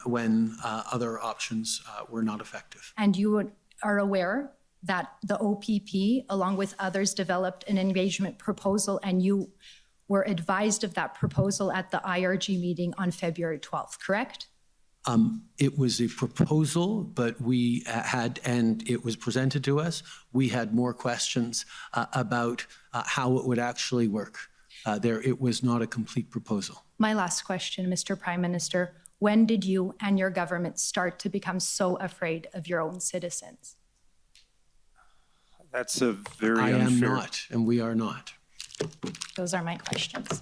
other options were not effective. And you are aware that the OPP, along with others, developed an engagement proposal, and you were advised of that proposal at the IRG meeting on February 12th, correct? It was a proposal, but we had, and it was presented to us, we had more questions about how it would actually work. It was not a complete proposal. My last question, Mr. Prime Minister, when did you and your government start to become so afraid of your own citizens? That's a very I unfair. am not, and we are not. Those are my questions.